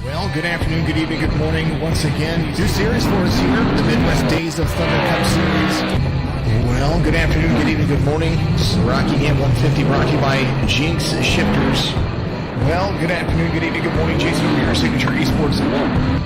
Well, good afternoon, good evening, good morning. Once again, new series for us here, the Midwest Days of Thunder Cup Series. Well, good afternoon, good evening, good morning. It's Rocky M 150 brought to you by Jinx Shifters. Well, good afternoon, good evening, good morning. Jason over here, Signature Esports.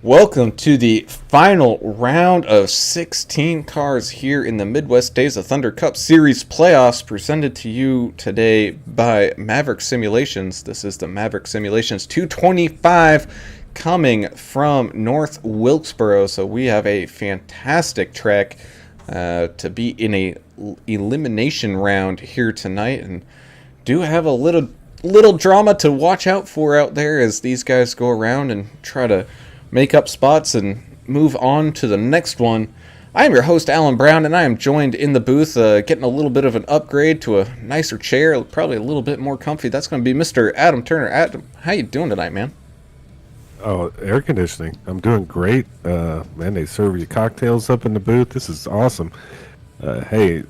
Welcome to the final round of 16 cars here in the Midwest Days of Thunder Cup Series playoffs, presented to you today by Maverick Simulations. This is the Maverick Simulations 225 coming from North Wilkesboro. So we have a fantastic track to be in a elimination round here tonight, and do have a little drama to watch out for out there as these guys go around and try to make up spots and move on to the next one. I am your host, Alan Brown, and I am joined in the booth, getting a little bit of an upgrade to a nicer chair, probably a little bit more comfy. That's going to be Mr. Adam Turner. Adam, how you doing tonight, man? Oh, air conditioning. I'm doing great. Man, they serve you cocktails up in the booth. This is awesome. Hey,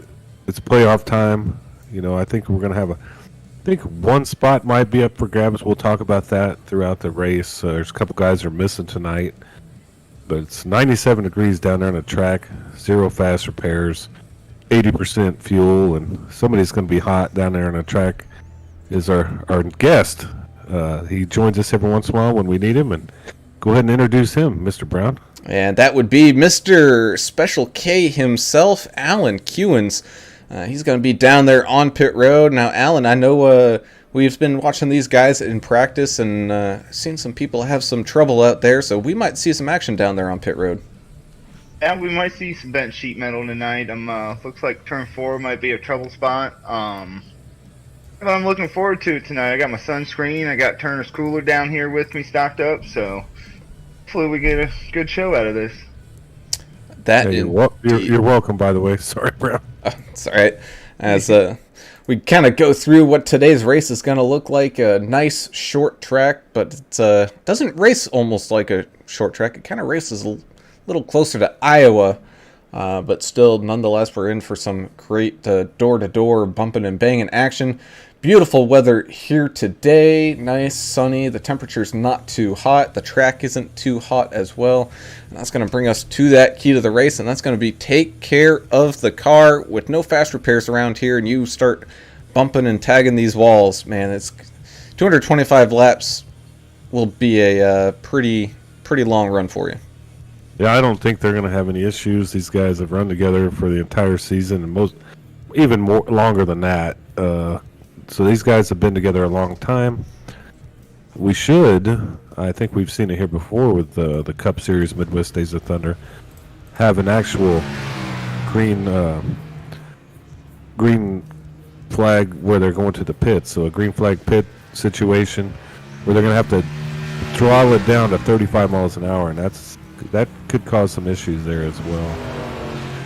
it's playoff time. You know, I think we're going to have I think one spot might be up for grabs. We'll talk about that throughout the race. There's a couple guys are missing tonight, but it's 97 degrees down there on the track, 0 fast repairs, 80% fuel, and somebody's going to be hot down there on the track is our guest. He joins us every once in a while when we need him, and go ahead and introduce him, Mr. Brown. And that would be Mr. Special K himself, Alan Kewins. He's going to be down there on pit road. Now, Alan, I know we've been watching these guys in practice and seen some people have some trouble out there, so we might see some action down there on pit road. Yeah, we might see some bent sheet metal tonight. Looks like turn 4 might be a trouble spot. But I'm looking forward to it tonight. I got my sunscreen. I got Turner's cooler down here with me stocked up, so hopefully we get a good show out of this. You're welcome, by the way. Sorry, Brown. It's all right. As we kind of go through what today's race is going to look like, a nice short track, but it doesn't race almost like a short track. It kind of races a little closer to Iowa, but still, nonetheless, we're in for some great door-to-door bumping and banging action. Beautiful weather here today, nice, sunny, the temperature's not too hot, the track isn't too hot as well, and that's going to bring us to that key to the race, and that's going to be take care of the car with no fast repairs around here, and you start bumping and tagging these walls. Man, it's 225 laps will be a pretty long run for you. Yeah, I don't think they're going to have any issues. These guys have run together for the entire season, and even more longer than that. So these guys have been together a long time. I think we've seen it here before with the Cup Series Midwest Days of Thunder, have an actual green flag where they're going to the pit. So a green flag pit situation where they're going to have to throttle it down to 35 miles an hour, and that could cause some issues there as well.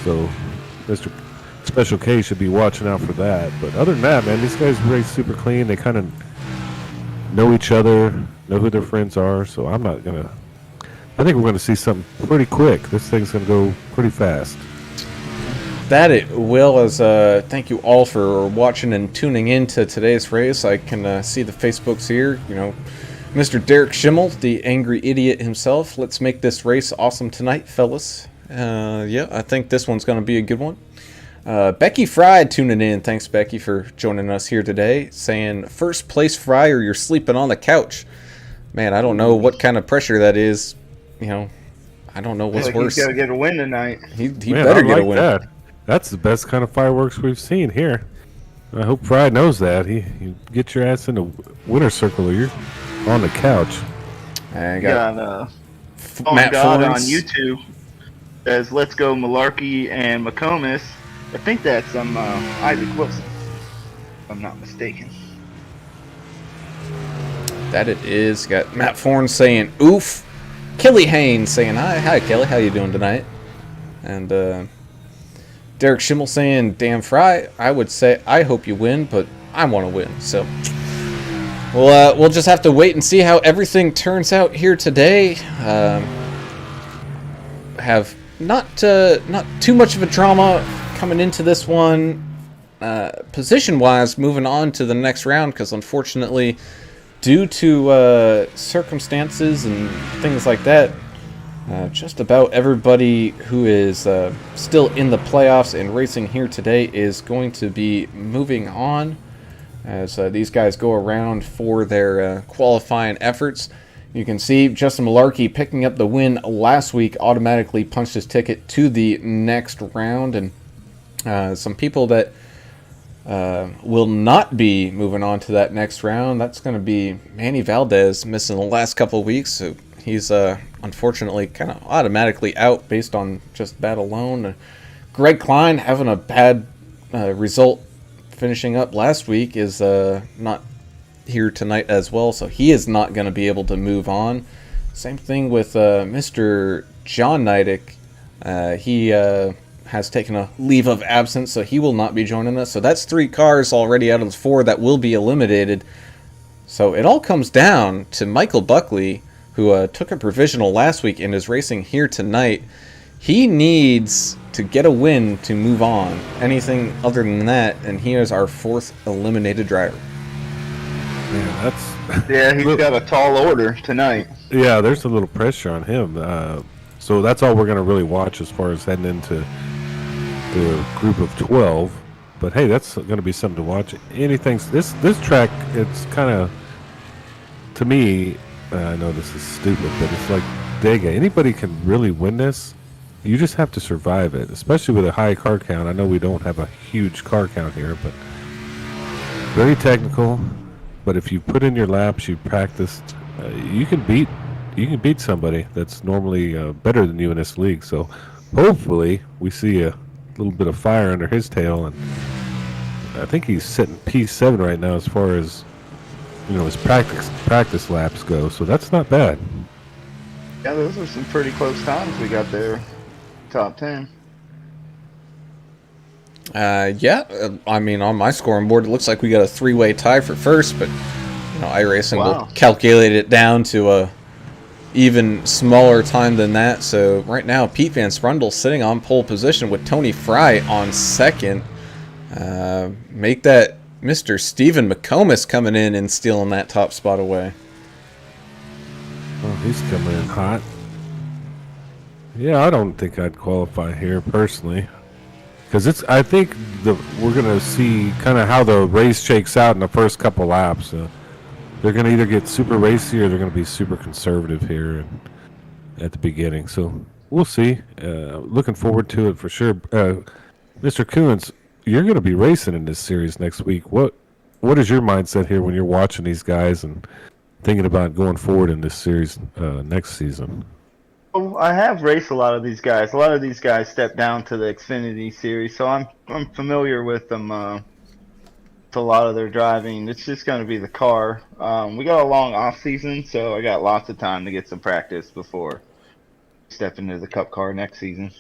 So Mr. Special K should be watching out for that. But other than that, man, these guys race super clean. They kind of know each other, know who their friends are. So I think we're going to see something pretty quick. This thing's going to go pretty fast. that it will. As thank you all for watching and tuning in to today's race. I can see the Facebooks here. You know, Mr. Derek Schimmel, the angry idiot himself. Let's make this race awesome tonight, fellas. Yeah, I think this one's going to be a good one. Becky Fry tuning in. Thanks, Becky, for joining us here today. Saying, first place Fry or you're sleeping on the couch. Man, I don't know what kind of pressure that is. You know, I don't know what's worse. He's got to get a win tonight. He better get a win. That. That's the best kind of fireworks we've seen here. I hope Fry knows that. You get your ass in the winner's circle or you're on the couch. I got Matt God on Fornes. YouTube says, let's go Malarkey and McComas. I think that's Isaac Wilson, if I'm not mistaken. That it is. Got Matt Fornes saying, oof. Kelly Haynes saying, hi Kelly, how you doing tonight? And Derek Schimmel saying, damn Fry, I would say, I hope you win, but I want to win. So we'll just have to wait and see how everything turns out here today. Have not too much of a drama coming into this one, position-wise, moving on to the next round, because unfortunately, due to circumstances and things like that, just about everybody who is still in the playoffs and racing here today is going to be moving on as these guys go around for their qualifying efforts. You can see Justin Malarkey picking up the win last week, automatically punched his ticket to the next round, and some people that will not be moving on to that next round, that's going to be Manny Valdez, missing the last couple of weeks, so he's unfortunately kind of automatically out based on just that alone. Greg Klein having a bad result finishing up last week is not here tonight as well, so he is not going to be able to move on. Same thing with Mr. John Neidick. He has taken a leave of absence, so he will not be joining us. So that's 3 cars already out of the 4 that will be eliminated. So it all comes down to Michael Buckley, who took a provisional last week and is racing here tonight. He needs to get a win to move on. Anything other than that, and he is our 4th eliminated driver. Man, that's Yeah, he's got a tall order tonight. yeah. There's a little pressure on him. So that's all we're going to really watch as far as heading into the group of 12. But hey, that's going to be something to watch. Anything this track, it's kind of, to me, I know this is stupid, but it's like Dega. Anybody can really win this. You just have to survive it, especially with a high car count. I know we don't have a huge car count here, but very technical. But if you put in your laps, you practiced, you can beat somebody that's normally better than you in this league. So hopefully we see a little bit of fire under his tail, and I think he's sitting P7 right now as far as his practice laps go. So that's not bad. Yeah, those are some pretty close times we got there. Top 10. Yeah, I mean, on my scoring board, it looks like we got a 3-way tie for first, but iRacing will calculate it down to a even smaller time than that. So right now, Pete Van Sprundle sitting on pole position with Tony Fry on second. Make that Mr. Stephen McComas coming in and stealing that top spot away. Oh, he's coming in hot. Yeah, I don't think I'd qualify here personally, because I think we're gonna see kind of how the race shakes out in the first couple laps. They're gonna either get super racy or they're gonna be super conservative here at the beginning. So we'll see. Looking forward to it for sure. Mr. Coons, you're gonna be racing in this series next week. What is your mindset here when you're watching these guys and thinking about going forward in this series next season? Well, I have raced a lot of these guys. A lot of these guys stepped down to the Xfinity series, so I'm familiar with them. With a lot of their driving, it's just going to be the car. We got a long off season, so I got lots of time to get some practice before stepping into the Cup car next season.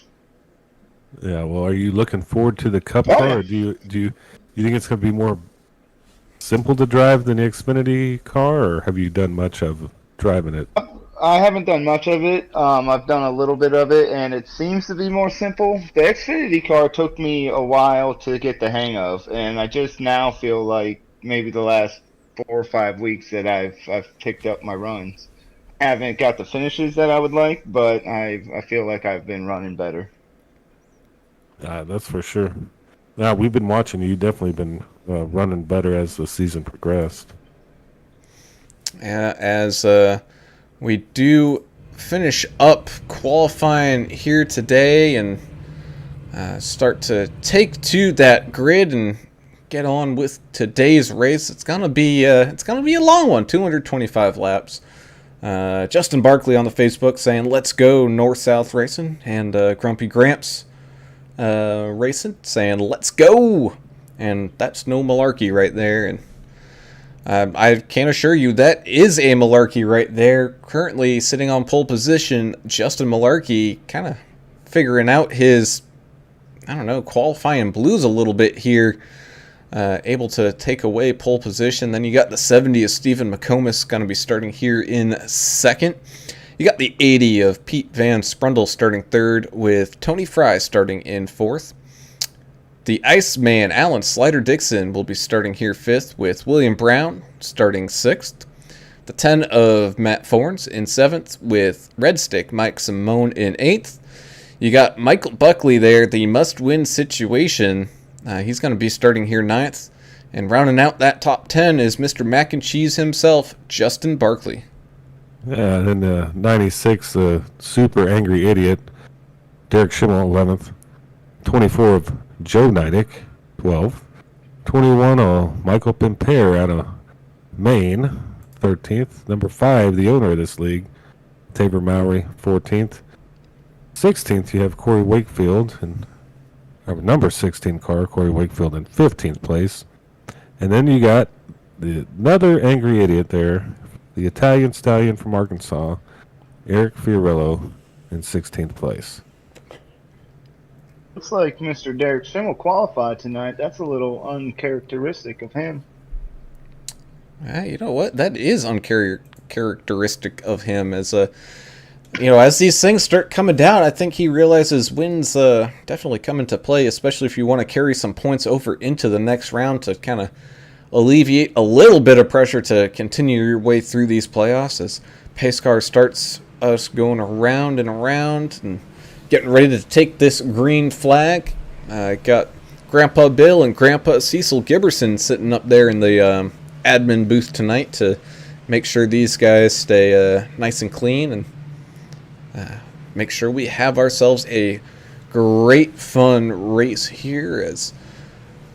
Yeah. Well, are you looking forward to the Cup car, or do you think it's going to be more simple to drive than the Xfinity car, or have you done much of driving it? I haven't done much of it. I've done a little bit of it, and it seems to be more simple. The Xfinity car took me a while to get the hang of, and I just now feel like maybe the last 4 or 5 weeks that I've picked up my runs. I haven't got the finishes that I would like, but I feel like I've been running better. That's for sure. Now, we've been watching you. Definitely been running better as the season progressed. Yeah, as we do finish up qualifying here today and start to take to that grid and get on with today's race. It's gonna be a long one, 225 laps. Justin Barkley on the Facebook saying, "Let's go North-South Racing," and Grumpy Gramps Racing saying, "Let's go," and that's no malarkey right there. And I can assure you that is a malarkey right there. Currently sitting on pole position, Justin Malarkey kind of figuring out his, qualifying blues a little bit here. Able to take away pole position. Then you got the 70 of Stephen McComas going to be starting here in second. You got the 80 of Pete Van Sprundle starting third, with Tony Fry starting in fourth. The Iceman, Alan Slider Dixon, will be starting here fifth, with William Brown starting sixth. The 10 of Matt Forns in seventh, with Red Stick Mike Simone in eighth. You got Michael Buckley there, the must-win situation. He's going to be starting here ninth. And rounding out that top 10 is Mr. Mac and Cheese himself, Justin Barkley. Yeah, and then 96, super angry idiot, Derek Schimmel, 11th. 24 of Joe Neidick, 12th. 21 Michael Pimper out of Maine, 13th. Number 5, the owner of this league, Tabor Mowry, 14th. 16th, you have Corey Wakefield, and number 16 car, Corey Wakefield, in 15th place. And then you got another angry idiot there, the Italian stallion from Arkansas, Eric Fiorello, in 16th place. Looks like Mr. Derek Schimmel qualified tonight. That's a little uncharacteristic of him. You know what? That is uncharacteristic of him. As these things start coming down, I think he realizes wins definitely come into play, especially if you want to carry some points over into the next round to kind of alleviate a little bit of pressure to continue your way through these playoffs, as pace car starts us going around and around and getting ready to take this green flag. Got Grandpa Bill and Grandpa Cecil Giberson sitting up there in the admin booth tonight to make sure these guys stay nice and clean and make sure we have ourselves a great fun race here. As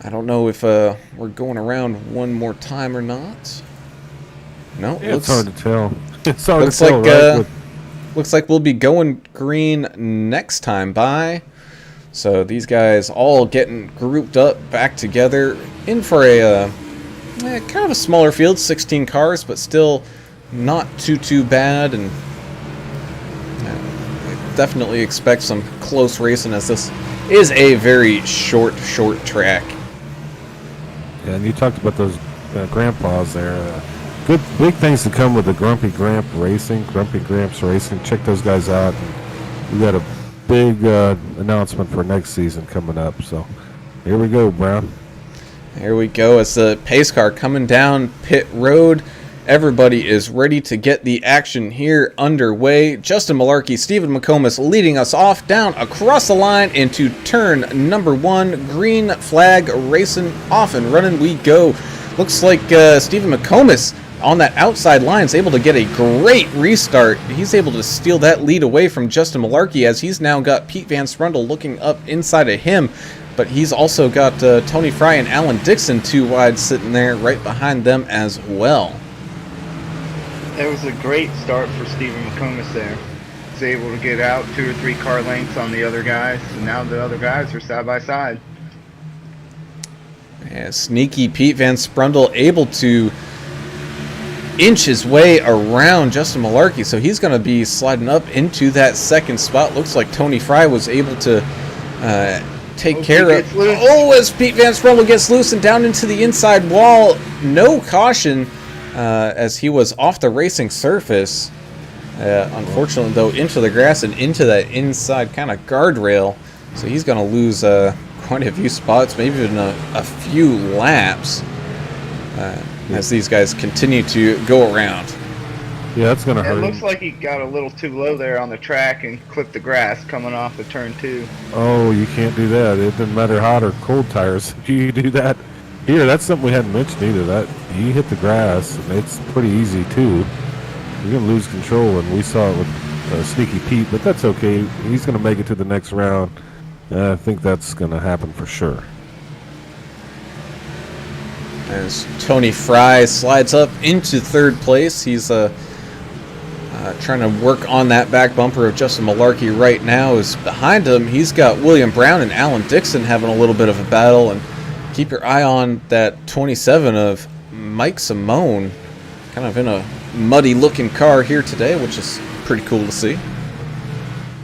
I don't know if we're going around one more time or not. No, yeah, it's hard to tell. It's hard to tell, right? Looks like we'll be going green next time by. So these guys all getting grouped up back together in for a kind of a smaller field, 16 cars, but still not too bad. And definitely expect some close racing, as this is a very short track. Yeah, and you talked about those grandpas there. Good big things to come with the Grumpy Gramps Racing. Check those guys out. And we got a big announcement for next season coming up. So here we go, Brown. Here we go. As the pace car coming down pit road. Everybody is ready to get the action here underway. Justin Malarkey, Stephen McComas leading us off down across the line into turn number 1. Green flag racing, off and running we go. Looks like Stephen McComas on that outside line is able to get a great restart. He's able to steal that lead away from Justin Malarkey, as he's now got Pete Van Sprundle looking up inside of him. But he's also got Tony Fry and Alan Dixon 2 wide sitting there right behind them as well. It was a great start for Stephen McComas there. He's able to get out 2 or 3 car lengths on the other guys, and now the other guys are side by side. Yeah, sneaky Pete Van Sprundle able to inch his way around Justin Malarkey, so he's going to be sliding up into that second spot. Looks like Tony Fry was able to take care of. As Pete Van Sprundle gets loose and down into the inside wall, no caution. As he was off the racing surface. Unfortunately, though, into the grass and into that inside kind of guardrail. So he's going to lose quite a few spots, maybe even a few laps as these guys continue to go around. Yeah, that's going to hurt It him. looks like he got a little too low there on the track and clipped the grass coming off of turn 2. Oh, you can't do that. It doesn't matter hot or cold tires. You do that here. That's something we hadn't mentioned either. That you hit the grass, and it's pretty easy too. You're gonna lose control, and we saw it with Sneaky Pete. But that's okay. He's gonna make it to the next round. I think that's gonna happen for sure. As Tony Fry slides up into third place, he's trying to work on that back bumper of Justin Malarkey right now. Is behind him, he's got William Brown and Alan Dixon having a little bit of a battle. And keep your eye on that 27 of Mike Simone, kind of in a muddy-looking car here today, which is pretty cool to see.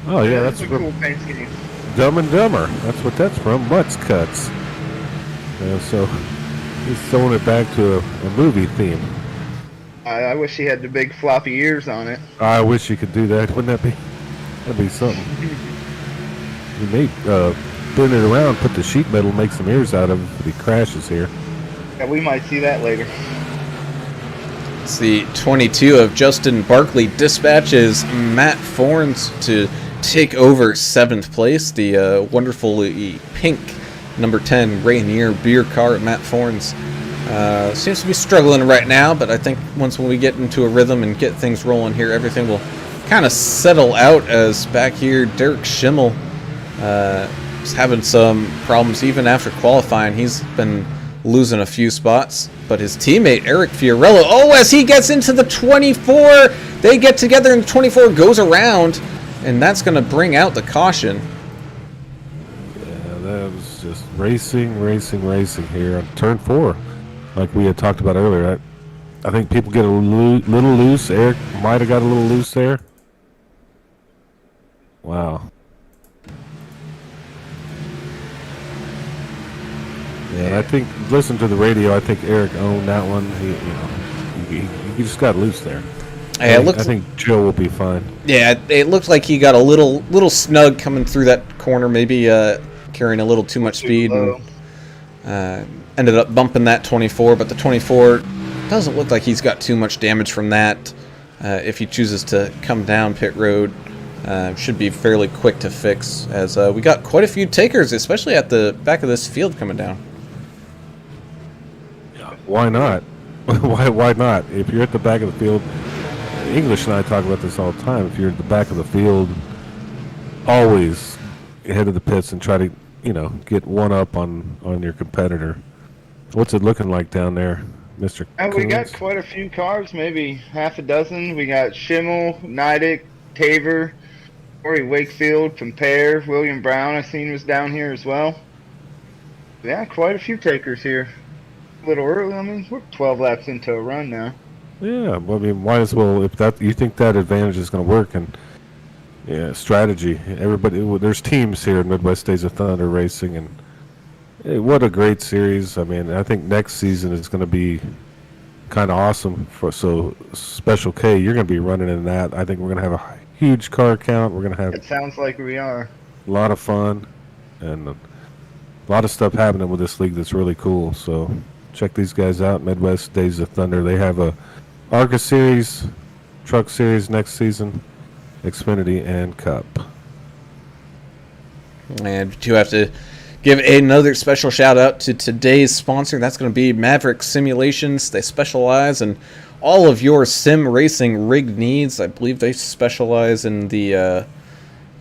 Oh yeah, That's that's a cool paint scheme. Dumb and Dumber. That's what that's from. Mutts Cuts. So he's throwing it back to a movie theme. I wish he had the big floppy ears on it. I wish you could do that. Wouldn't that be? That'd be something. You may bend it around, put the sheet metal, make some ears out of it if he crashes here. Yeah, we might see that later. It's the 22 of Justin Barkley dispatches Matt Forns to take over 7th place. The wonderfully pink number 10 Rainier beer car at Matt Forns. Seems to be struggling right now, but I think once when we get into a rhythm and get things rolling here, everything will kind of settle out. As back here, Derek Schimmel is having some problems even after qualifying. He's been losing a few spots, but his teammate Eric Fiorello, as he gets into the 24, they get together and the 24 goes around, and that's going to bring out the caution. Yeah, that was just racing here on turn 4. Like we had talked about earlier, I think people get a little loose. Eric might have got a little loose there. Wow. Yeah, and I think, listen to the radio, I think Eric owned that one. He just got loose there. Yeah, I think Joe will be fine. Yeah, it looked like he got a little snug coming through that corner, maybe carrying a little too much speed, and ended up bumping that 24. But the 24 doesn't look like he's got too much damage from that. If he chooses to come down pit road, should be fairly quick to fix, as we got quite a few takers, especially at the back of this field coming down. Why not? Why not? If you're at the back of the field, English and I talk about this all the time. If you're at the back of the field, always head to the pits and try to, get one up on your competitor. What's it looking like down there, Mr. We got Coons? quite a few cars, maybe half a dozen. We got Schimmel, Neidick, Taver, Corey Wakefield, Compare, William Brown I seen was down here as well. Yeah, quite a few takers here. A little early. I mean, we're 12 laps into a run now. Yeah, well, I mean, might as well, if that you think that advantage is going to work, and strategy. Everybody, there's teams here in Midwest Days of Thunder Racing, and what a great series. I mean, I think next season is going to be kind of awesome. So Special K, you're going to be running in that. I think we're going to have a huge car count. We're going to have It sounds like we are. a lot of fun and a lot of stuff happening with this league that's really cool. So check these guys out, Midwest Days of Thunder. They have a ARCA Series, Truck Series next season, Xfinity, and Cup. And we do have to give another special shout out to today's sponsor. That's going to be Maverick Simulations. They specialize in all of your sim racing rig needs. I believe they specialize in the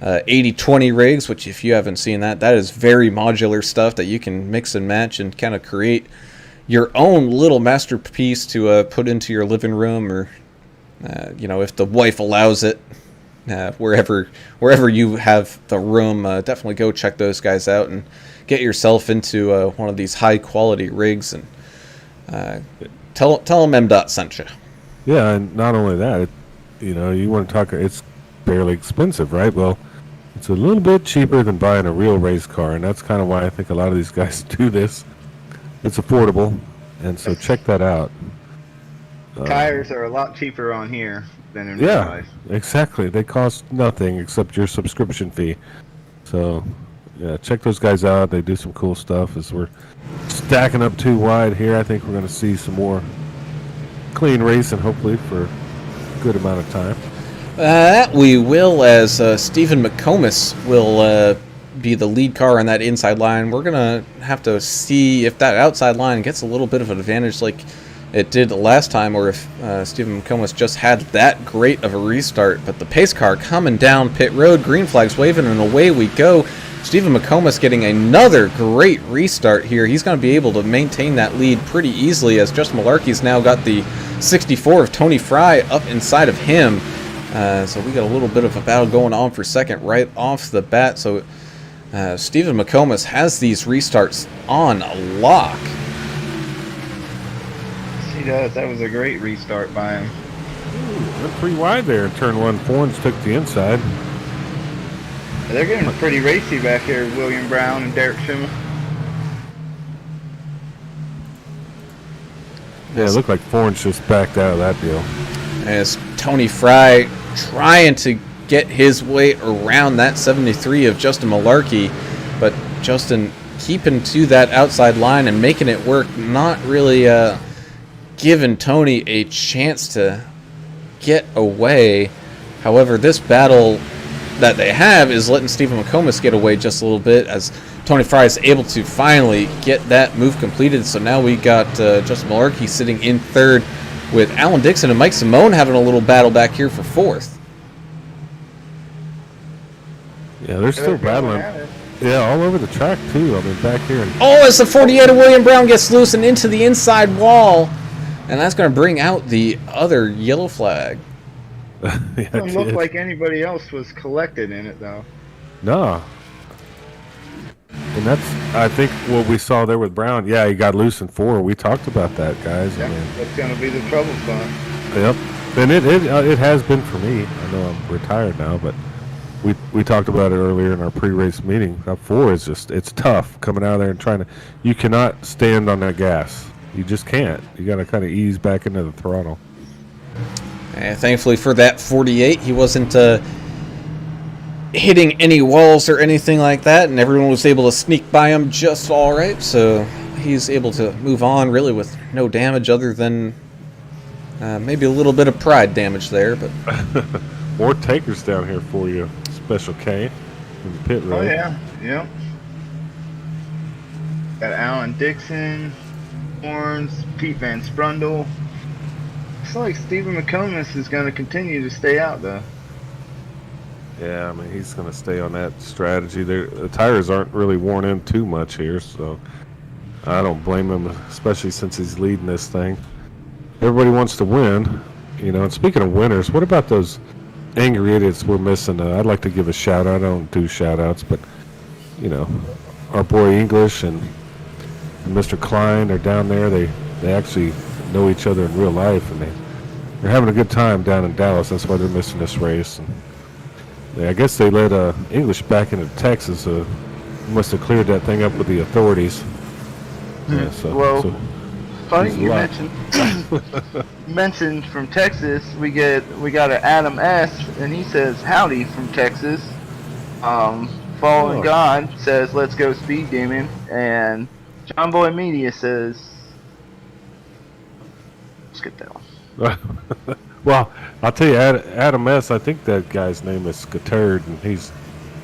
80-20 rigs, which if you haven't seen that is very modular stuff that you can mix and match and kind of create your own little masterpiece to put into your living room, or if the wife allows it, wherever you have the room. Definitely go check those guys out and get yourself into one of these high quality rigs, and tell them MDOT sent you. Yeah, and not only that, you want to talk, it's fairly expensive, right? Well, it's a little bit cheaper than buying a real race car, and that's kind of why I think a lot of these guys do this. It's affordable, and so check that out. Tires are a lot cheaper on here than in real Yeah, life. exactly. They cost nothing except your subscription fee. So, yeah, check those guys out. They do some cool stuff. As we're stacking up too wide here, I think we're going to see some more clean racing, hopefully, for a good amount of time. That we will, as Stephen McComas will be the lead car on that inside line. We're going to have to see if that outside line gets a little bit of an advantage like it did last time, or if Stephen McComas just had that great of a restart. But the pace car coming down pit road, green flags waving, and away we go. Stephen McComas getting another great restart here. He's going to be able to maintain that lead pretty easily, as Justin Malarkey's now got the 64 of Tony Fry up inside of him. So we got a little bit of a battle going on for second right off the bat. So Stephen McComas has these restarts on lock. He does. That was a great restart by him. They're pretty wide there in turn one. Forns took the inside. They're getting pretty racy back here, William Brown and Derek Schumer. Yeah, it looked like Forns just backed out of that deal. As Tony Fry trying to get his way around that 73 of Justin Malarkey, but Justin keeping to that outside line and making it work, not really giving Tony a chance to get away. However, this battle that they have is letting Stephen McComas get away just a little bit, as Tony Fry is able to finally get that move completed. So now we got Justin Malarkey sitting in third, with Alan Dixon and Mike Simone having a little battle back here for fourth. Yeah, they're still battling. Yeah, all over the track, too. I mean, back here. Oh, as the 48 of William Brown gets loose and into the inside wall. And that's going to bring out the other yellow flag. Yeah, It doesn't look like anybody else was collected in it, though. No. And that's, I think, what we saw there with Brown. Yeah, he got loose in four. We talked about that, guys. Yeah, I mean, that's going to be the trouble spot. yep. And it has been for me. I know I'm retired now, but we talked about it earlier in our pre-race meeting. That four is just, it's tough coming out of there and trying to, you cannot stand on that gas. You just can't. You got to kind of ease back into the throttle. And thankfully for that 48, he wasn't hitting any walls or anything like that, and everyone was able to sneak by him just all right. So he's able to move on really with no damage other than maybe a little bit of pride damage there. But More takers down here for you. Special K in the pit road. Oh, yeah. Yep. Got Alan Dixon, Horns, Pete Van Sprundle. Looks like Stephen McComas is going to continue to stay out, though. Yeah, I mean, he's going to stay on that strategy. The tires aren't really worn in too much here, so I don't blame him, especially since he's leading this thing. Everybody wants to win, you know. And speaking of winners, what about those angry idiots we're missing? I'd like to give a shout-out. I don't do shout-outs, but, you know, our boy English and Mr. Klein are down there. They actually know each other in real life, and they're having a good time down in Dallas. That's why they're missing this race. And I guess they let English back into Texas. Must have cleared that thing up with the authorities. Yeah, Well, funny there's a you lot. mentioned from Texas. We got an Adam S. and he says howdy from Texas. Fallen God says let's go speed gaming, and John Boy Media says let's get that one. Well, I'll tell you, Adam S., I think that guy's name is Scattered, and he's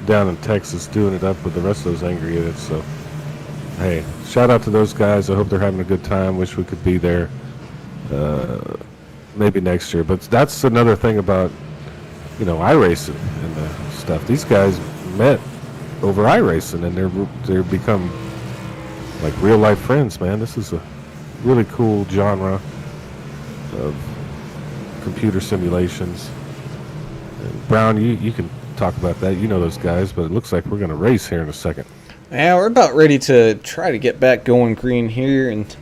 down in Texas doing it up with the rest of those angry idiots. So, hey, shout out to those guys. I hope they're having a good time. Wish we could be there maybe next year. But that's another thing about, you know, iRacing and the stuff. These guys met over iRacing, and they're become like real-life friends, man. This is a really cool genre of computer simulations. And Brown, you can talk about that. You know those guys, but it looks like we're going to race here in a second. yeah, we're about ready to try to get back going green here, and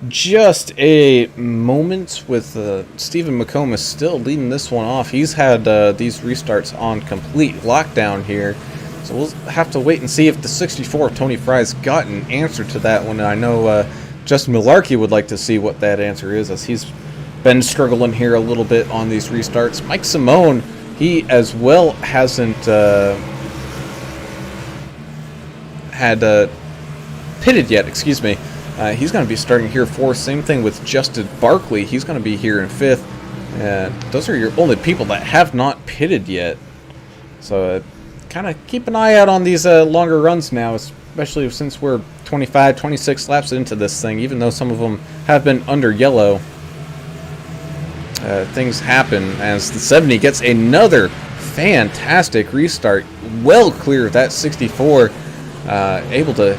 just a moment with Stephen McComas still leading this one off. He's had these restarts on complete lockdown here, so we'll have to wait and see if the 64 of Tony Fry's got an answer to that one. I know Justin Malarkey would like to see what that answer is, as he's been struggling here a little bit on these restarts. Mike Simone, he as well hasn't had pitted yet, excuse me. He's going to be starting here fourth. Same thing with Justin Barkley. He's going to be here in fifth. Those are your only people that have not pitted yet. So kind of keep an eye out on these longer runs now, especially since we're 25, 26 laps into this thing. Even though some of them have been under yellow, things happen as the 70 gets another fantastic restart. Well clear of that 64. Able to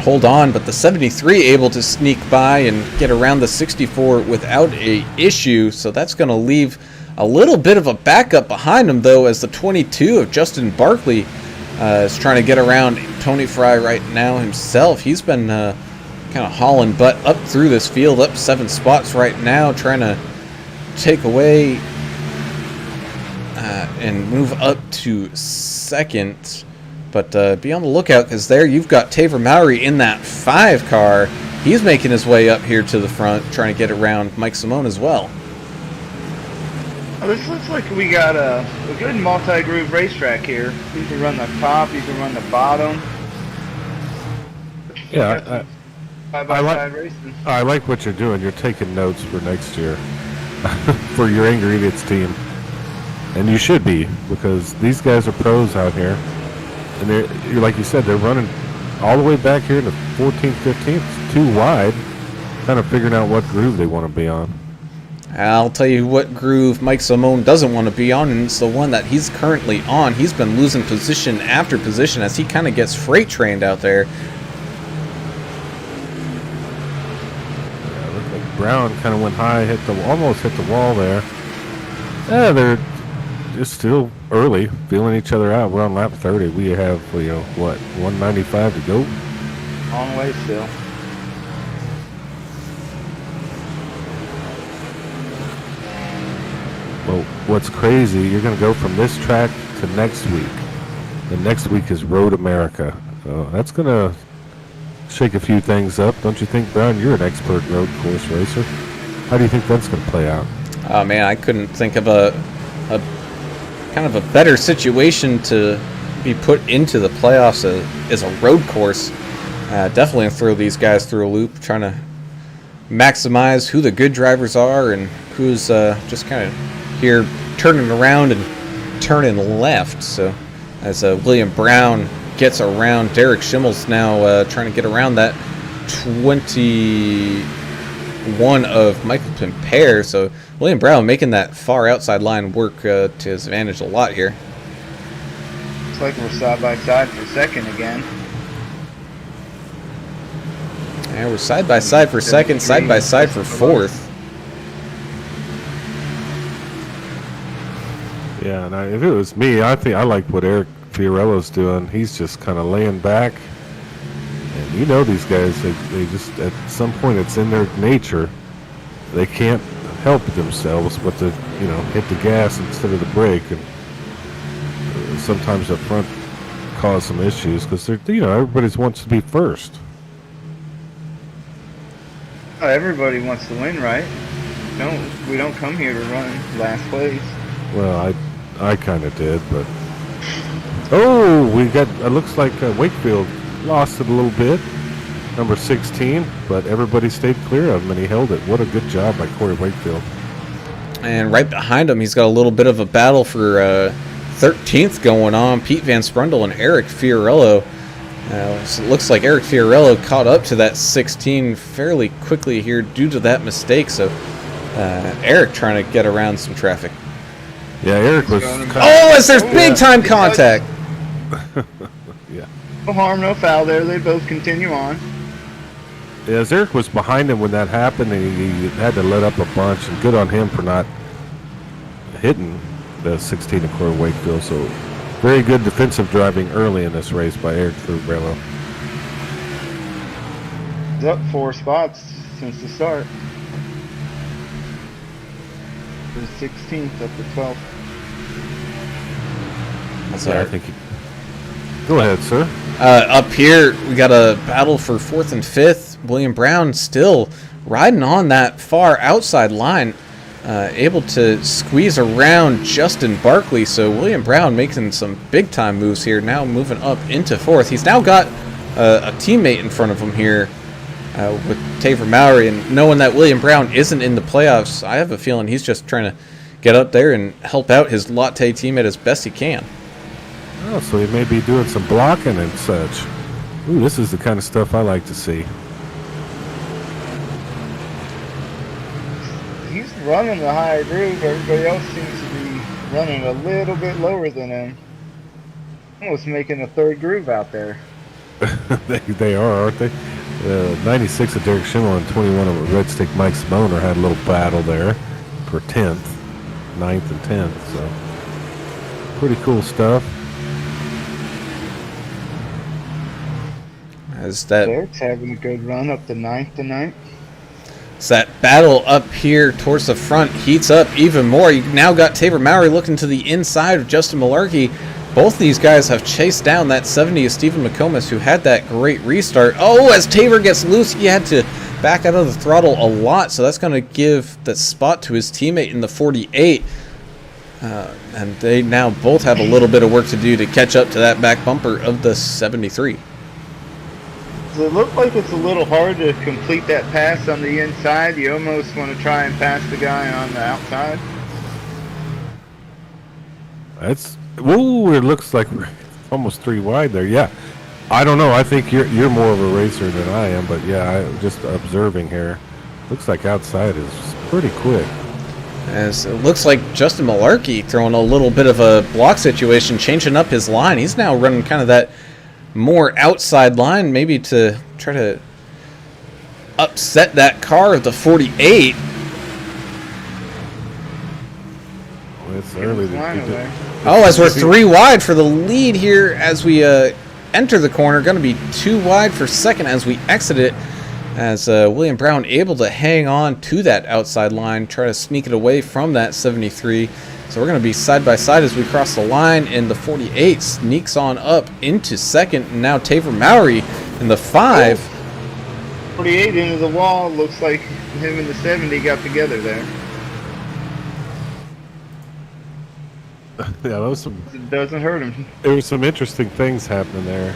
hold on, but the 73 able to sneak by and get around the 64 without a issue. So that's going to leave a little bit of a backup behind him, though, as the 22 of Justin Barkley is trying to get around Tony Fry right now himself. He's been kind of hauling butt up through this field, up 7 spots right now, trying to take away and move up to second. But be on the lookout, because there you've got Taver Mowry in that 5 car. He's making his way up here to the front, trying to get around Mike Simone as well. Oh, this looks like we got a good multi-groove racetrack here. You can run the top, you can run the bottom. Yeah, Side-by-side racing. I like what you're doing. You're taking notes for next year for your Angry Idiots team. And you should be, because these guys are pros out here. And you're like you said, they're running all the way back here to 14th, 15th, too wide, kind of figuring out what groove they want to be on. I'll tell you what groove Mike Simone doesn't want to be on, and it's the one that he's currently on. He's been losing position after position as he kind of gets freight trained out there. Yeah, looked like Brown kind of went high, almost hit the wall there. Yeah, they're just still early, feeling each other out. We're on lap 30. We have, 195 to go. Long way still. Well, what's crazy, you're going to go from this track to next week. The next week is Road America. So that's going to shake a few things up. Don't you think, Brown? You're an expert road course racer. How do you think that's going to play out? Oh, man, I couldn't think of a kind of a better situation to be put into the playoffs as a road course. Definitely throw these guys through a loop, trying to maximize who the good drivers are and who's just kind of here turning around and turning left. So as William Brown gets around, Derek Schimmel's now trying to get around that 21 of Michael Pimpere. So William Brown making that far outside line work to his advantage a lot here. Looks like we're side by side for second again. And we're side by side for second, side by side for fourth. Yeah, and if it was me, I think I like what Eric Fiorello's doing. He's just kind of laying back. And you know these guys, they just, at some point it's in their nature. They can't help themselves but to, hit the gas instead of the brake. And sometimes up front cause some issues because they're, everybody wants to be first. Oh, everybody wants to win, right? We don't come here to run last place. Well, I kind of did, but it looks like Wakefield lost it a little bit, number 16, but everybody stayed clear of him and he held it. What a good job by Corey Wakefield. And right behind him, he's got a little bit of a battle for 13th going on. Pete Van Sprundle and Eric Fiorello. So it looks like Eric Fiorello caught up to that 16 fairly quickly here due to that mistake. So Eric trying to get around some traffic. Yeah, Eric was. As there's big time contact. Yeah. No harm, no foul there. They both continue on. Yeah, as Eric was behind him when that happened, and he had to let up a bunch, and good on him for not hitting the 16 of Corey Wakefield. So very good defensive driving early in this race by Eric Fiorello. He's up 4 spots since the start. The 16th up to 12th. That's Yeah, I think Go ahead, sir. Up here, we got a battle for 4th and 5th. William Brown still riding on that far outside line. able to squeeze around Justin Barkley. So William Brown making some big-time moves here, now moving up into 4th. He's now got a teammate in front of him here with Taver Mowry, and knowing that William Brown isn't in the playoffs, I have a feeling he's just trying to get up there and help out his Lotte teammate as best he can. Oh, so he may be doing some blocking and such. Ooh, this is the kind of stuff I like to see. He's running the higher groove. Everybody else seems to be running a little bit lower than him. Almost making a 3rd groove out there. They are, aren't they? 96 of Derek Schimmel and 21 of Red Stick Mike Simoner had a little battle there for 10th, 9th, and 10th. So pretty cool stuff. As that Derek's having a good run up to 9th tonight. So that battle up here towards the front heats up even more. You now got Taver Mowry looking to the inside of Justin Malarkey. Both these guys have chased down that 70 of Stephen McComas, who had that great restart. Oh, as Taver gets loose, he had to back out of the throttle a lot, so that's going to give that spot to his teammate in the 48. And they now both have a little bit of work to do to catch up to that back bumper of the 73. Does it look like it's a little hard to complete that pass on the inside? You almost want to try and pass the guy on the outside. Whoa, it looks like we're almost 3 wide there. Yeah, I don't know. I think you're more of a racer than I am, but yeah, I'm just observing here. Looks like outside is pretty quick. As it looks like Justin Malarkey throwing a little bit of a block situation, changing up his line. He's now running kind of that more outside line, maybe to try to upset that car of the 48. Well, it's early. Oh, as we're 3 wide for the lead here as we enter the corner. Going to be 2 wide for second as we exit it. As William Brown able to hang on to that outside line, try to sneak it away from that 73. So we're going to be side by side as we cross the line, and the 48 sneaks on up into second. And now Taver Mowry in the 5. 48 into the wall. Looks like him and the 70 got together there. Yeah, that was some. It doesn't hurt him. There was some interesting things happening there.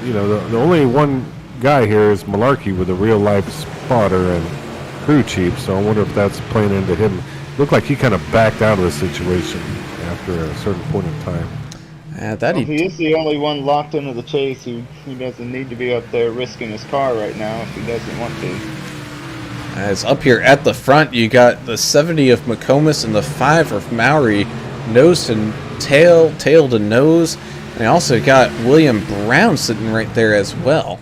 You know, the only one guy here is Malarkey with a real life spotter and crew chief. So I wonder if that's playing into him. Looked like he kind of backed out of the situation after a certain point in time. He is the only one locked into the chase who doesn't need to be up there risking his car right now if he doesn't want to. As up here at the front, you got the 70 of McComas and the 5 of Mowry, nose to tail, tail to nose. And you also got William Brown sitting right there as well.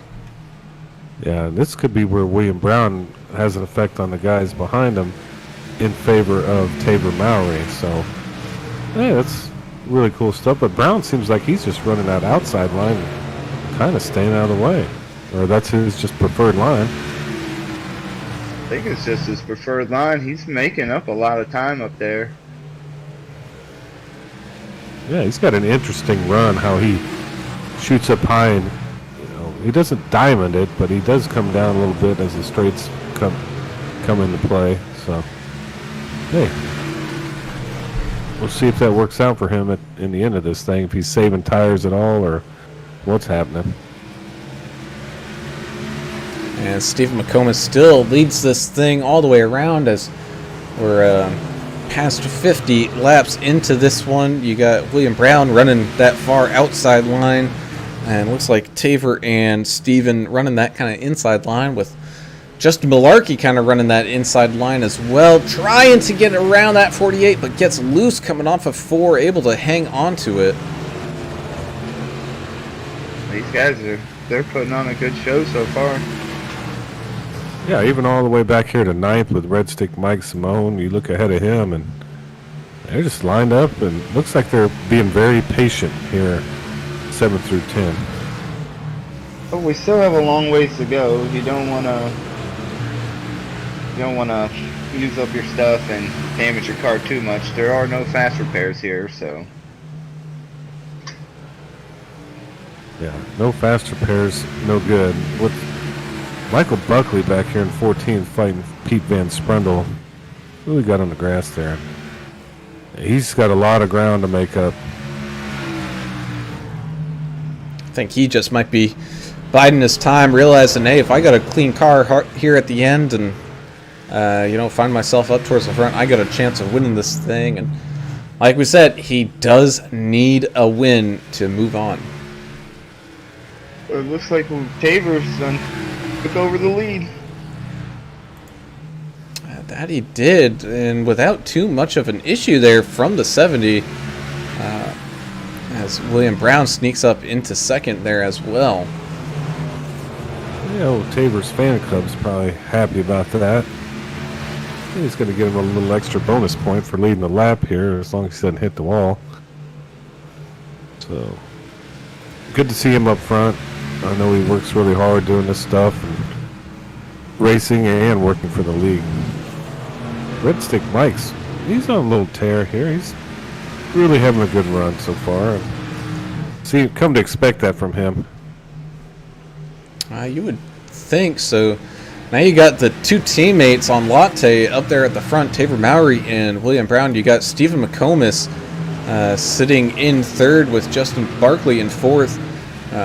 Yeah, this could be where William Brown has an effect on the guys behind him in favor of Taver Mowry. So, hey, that's really cool stuff. But Brown seems like he's just running that outside line, kind of staying out of the way. Or that's his just preferred line. I think it's just his preferred line. He's making up a lot of time up there. Yeah, he's got an interesting run, how he shoots up high and, he doesn't diamond it, but he does come down a little bit as the straights come into play. So, hey, we'll see if that works out for him in the end of this thing, if he's saving tires at all or what's happening. And Stephen McComas still leads this thing all the way around as we're past 50 laps into this one. You got William Brown running that far outside line, and looks like Taver and Stephen running that kind of inside line, with Justin Malarkey kind of running that inside line as well, trying to get around that 48, but gets loose coming off of 4, able to hang on to it. These guys they're putting on a good show so far. Yeah, even all the way back here to 9th with Red Stick Mike Simone, you look ahead of him, and they're just lined up, and looks like they're being very patient here, 7 through 10. But we still have a long ways to go. You don't want to use up your stuff and damage your car too much. There are no fast repairs here, so. Yeah, no fast repairs, no good. Michael Buckley back here in 14th fighting Pete Van Sprundle. Really got on the grass there. He's got a lot of ground to make up. I think he just might be biding his time, realizing, hey, if I got a clean car here at the end and, find myself up towards the front, I got a chance of winning this thing. And like we said, he does need a win to move on. It looks like Taver's took over the lead. That he did, and without too much of an issue there from the 70, as William Brown sneaks up into second there as well. Yeah, old Taver's fan club's probably happy about that. He's going to get him a little extra bonus point for leading the lap here, as long as he doesn't hit the wall. So, good to see him up front. I know he works really hard doing this stuff, and racing and working for the league. Red Stick Mike's, he's on a little tear here. He's really having a good run so far. See, come to expect that from him. You would think so. Now you got the two teammates on Latte up there at the front, Taver Mowry and William Brown. You got Stephen McComas sitting in third with Justin Barkley in fourth.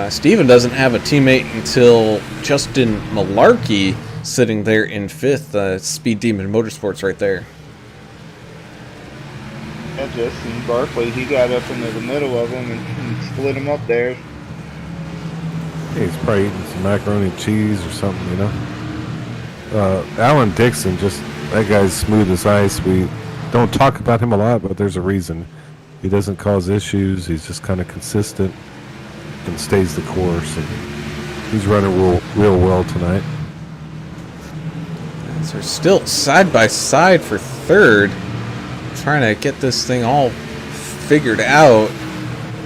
Stephen doesn't have a teammate until Justin Malarkey sitting there in fifth. Speed Demon Motorsports right there. Yeah, Justin Barkley, he got up into the middle of them and split them up there. He's probably eating some macaroni and cheese or something, you know. Alan Dixon, that guy's smooth as ice. We don't talk about him a lot, but there's a reason. He doesn't cause issues. He's just kind of consistent and stays the course. And he's running real well tonight. So they're still side by side for third, trying to get this thing all figured out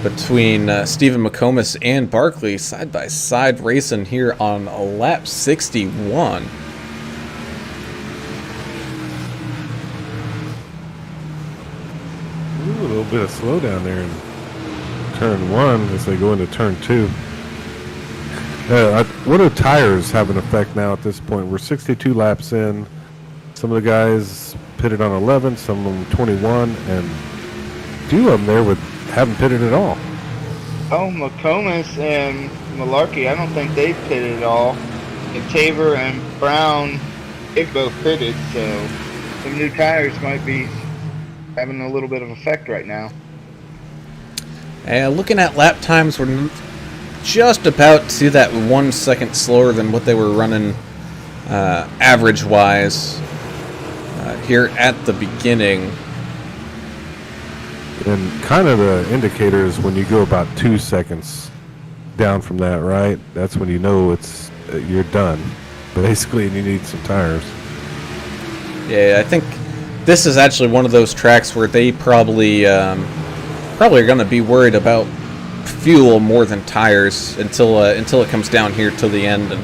between Stephen McComas and Barkley, side by side racing here on lap 61. Ooh, a little bit of slowdown there in turn one as they go into turn two. What do tires have an effect now at this point? We're 62 laps in. Some of the guys pitted on 11, some of them 21, and a few of them there haven't pitted at all. Oh, McComas and Malarkey, I don't think they've pitted at all. And Taver and Brown, they've both pitted, so some new tires might be having a little bit of effect right now. Looking at lap times, we're just about to that 1 second slower than what they were running average-wise here at the beginning. And kind of the indicator is when you go about 2 seconds down from that, right? That's when you know you're done, basically, and you need some tires. Yeah, I think this is actually one of those tracks where they probably are going to be worried about fuel more than tires until it comes down here till the end, and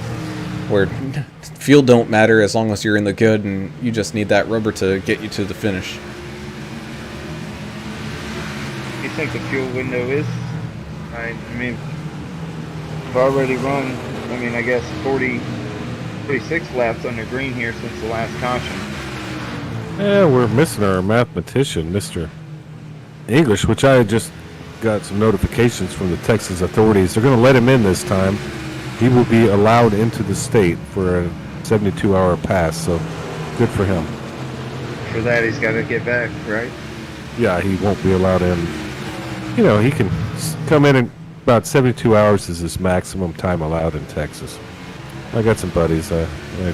where fuel don't matter as long as you're in the good, and you just need that rubber to get you to the finish. You think the fuel window is? I mean, we've already run, I guess 46 laps under green here since the last caution. Yeah, we're missing our mathematician, Mr. English, which I just got some notifications from the Texas authorities. They're going to let him in this time. He will be allowed into the state for a 72-hour pass, so good for him. For that, he's got to get back, right? Yeah, he won't be allowed in. You know, he can come in about 72 hours is his maximum time allowed in Texas. I got some buddies. They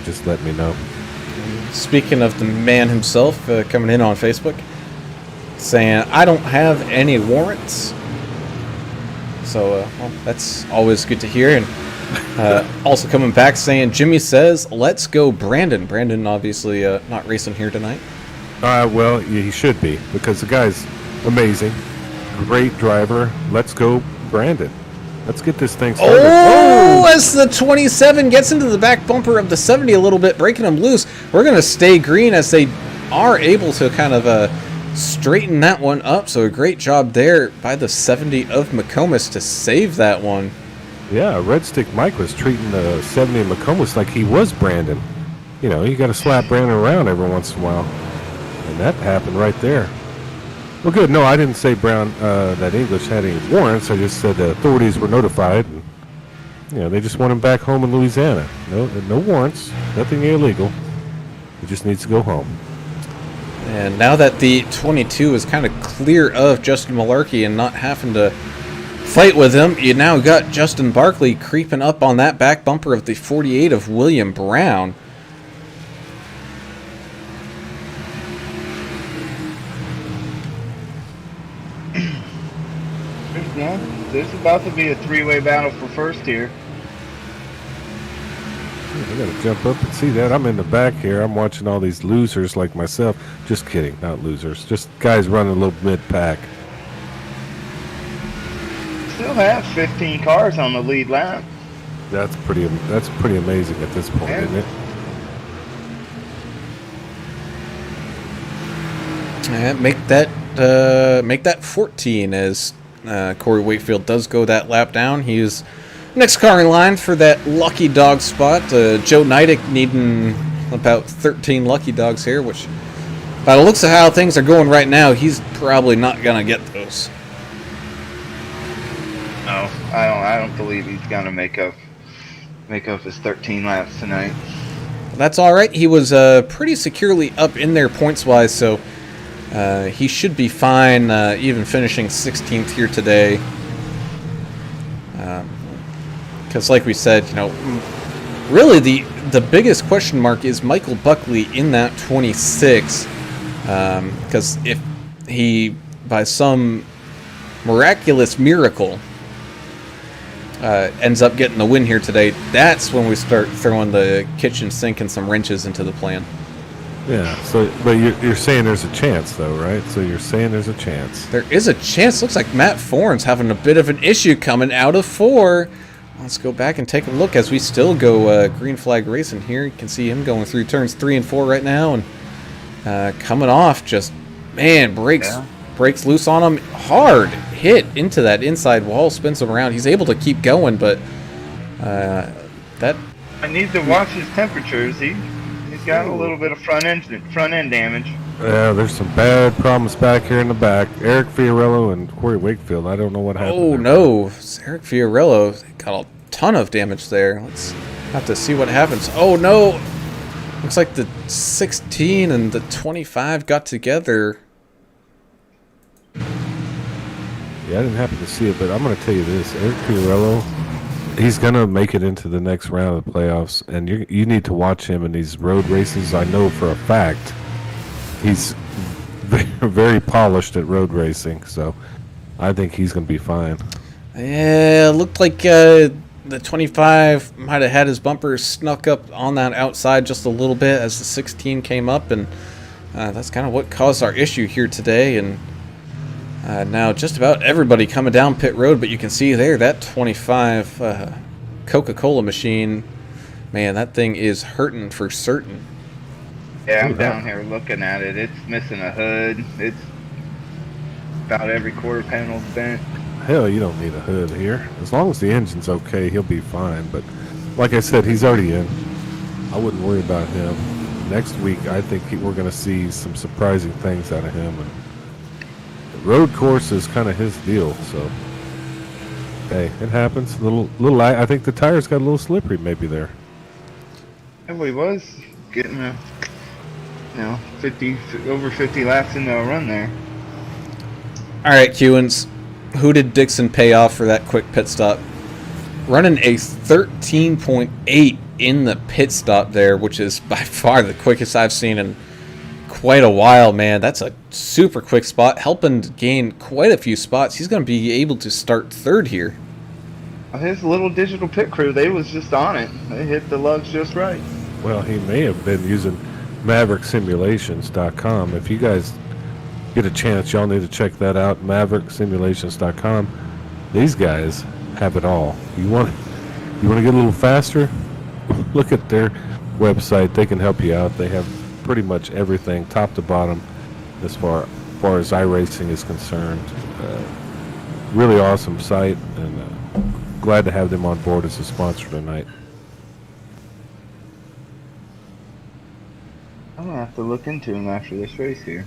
just let me know. Speaking of the man himself, coming in on Facebook, saying, I don't have any warrants. So, that's always good to hear. And also coming back saying, Jimmy says, let's go Brandon. Brandon obviously not racing here tonight. Well, he should be, because the guy's amazing. Great driver. Let's go Brandon. Let's get this thing started. Oh, as the 27 gets into the back bumper of the 70 a little bit, breaking them loose. We're going to stay green as they are able to kind of straighten that one up. So a great job there by the 70 of McComas to save that one. Yeah, Red Stick Mike was treating the 70 in McComas like he was Brandon. You know, you got to slap Brandon around every once in a while. And that happened right there. Well, good. No, I didn't say Brown that English had any warrants. I just said the authorities were notified. And, you know, they just want him back home in Louisiana. No warrants, nothing illegal. He just needs to go home. And now that the 22 is kind of clear of Justin Malarkey and not having to fight with him, you now got Justin Barkley creeping up on that back bumper of the 48 of William Brown. Yeah, there's about to be a three-way battle for first here. I gotta jump up and see that. I'm in the back here. I'm watching all these losers like myself. Just kidding, not losers. Just guys running a little mid-pack. Still have 15 cars on the lead lap. That's pretty amazing at this point, Yeah. isn't it? Make that 14 as Corey Wakefield does go that lap down. He's next car in line for that lucky dog spot. Joe Neidick needing about 13 lucky dogs here, which by the looks of how things are going right now, he's probably not gonna get those. No, I don't believe he's gonna make up his 13 laps tonight. That's all right. He was pretty securely up in there points-wise, so he should be fine, even finishing 16th here today. Because like we said, you know, really the biggest question mark is Michael Buckley in that 26. Because if he, by some miraculous miracle, ends up getting the win here today, that's when we start throwing the kitchen sink and some wrenches into the plan. Yeah. So, but you're saying there's a chance, though, right? So you're saying there's a chance. There is a chance. Looks like Matt Foran's having a bit of an issue coming out of 4. Let's go back and take a look as we still go green flag racing here. You can see him going through turns 3 and 4 right now, and coming off just, man, breaks loose on him. Hard hit into that inside wall, spins him around. He's able to keep going, but that... I need to watch his temperatures. He's got a little bit of front end damage. Yeah, there's some bad problems back here in the back. Eric Fiorello and Corey Wakefield. I don't know what happened. Oh, there. no. Eric Fiorello got a ton of damage there. Let's have to see what happens. Oh, no. Looks like the 16 and the 25 got together. Yeah, I didn't happen to see it, but I'm going to tell you this. Eric Fiorello, he's going to make it into the next round of the playoffs, and you need to watch him in these road races. I know for a fact he's very polished at road racing, so I think he's going to be fine. Yeah, it looked like the 25 might have had his bumper snuck up on that outside just a little bit as the 16 came up, and that's kind of what caused our issue here today. And now just about everybody coming down pit road, but you can see there that 25 Coca-Cola machine, man, that thing is hurting for certain. Yeah, I'm down here looking at it. It's missing a hood. It's about every quarter panel's bent. Hell, you don't need a hood here. As long as the engine's okay, he'll be fine. But like I said, he's already in. I wouldn't worry about him. Next week, I think we're going to see some surprising things out of him. And the road course is kind of his deal, so hey, it happens. I think the tires got a little slippery maybe there. Yeah, he was getting over 50 laps into a run there. All right, Kewins, who did Dixon pay off for that quick pit stop? Running a 13.8 in the pit stop there, which is by far the quickest I've seen in quite a while, man. That's a super quick spot, helping gain quite a few spots. He's going to be able to start third here. His little digital pit crew, they was just on it. They hit the lugs just right. Well, he may have been using MaverickSimulations.com. If you guys get a chance, y'all need to check that out, MaverickSimulations.com. These guys have it all. You want to get a little faster? Look at their website. They can help you out. They have pretty much everything, top to bottom, as far as iRacing is concerned. Really awesome site, and glad to have them on board as a sponsor tonight. I'm gonna have to look into him after this race here.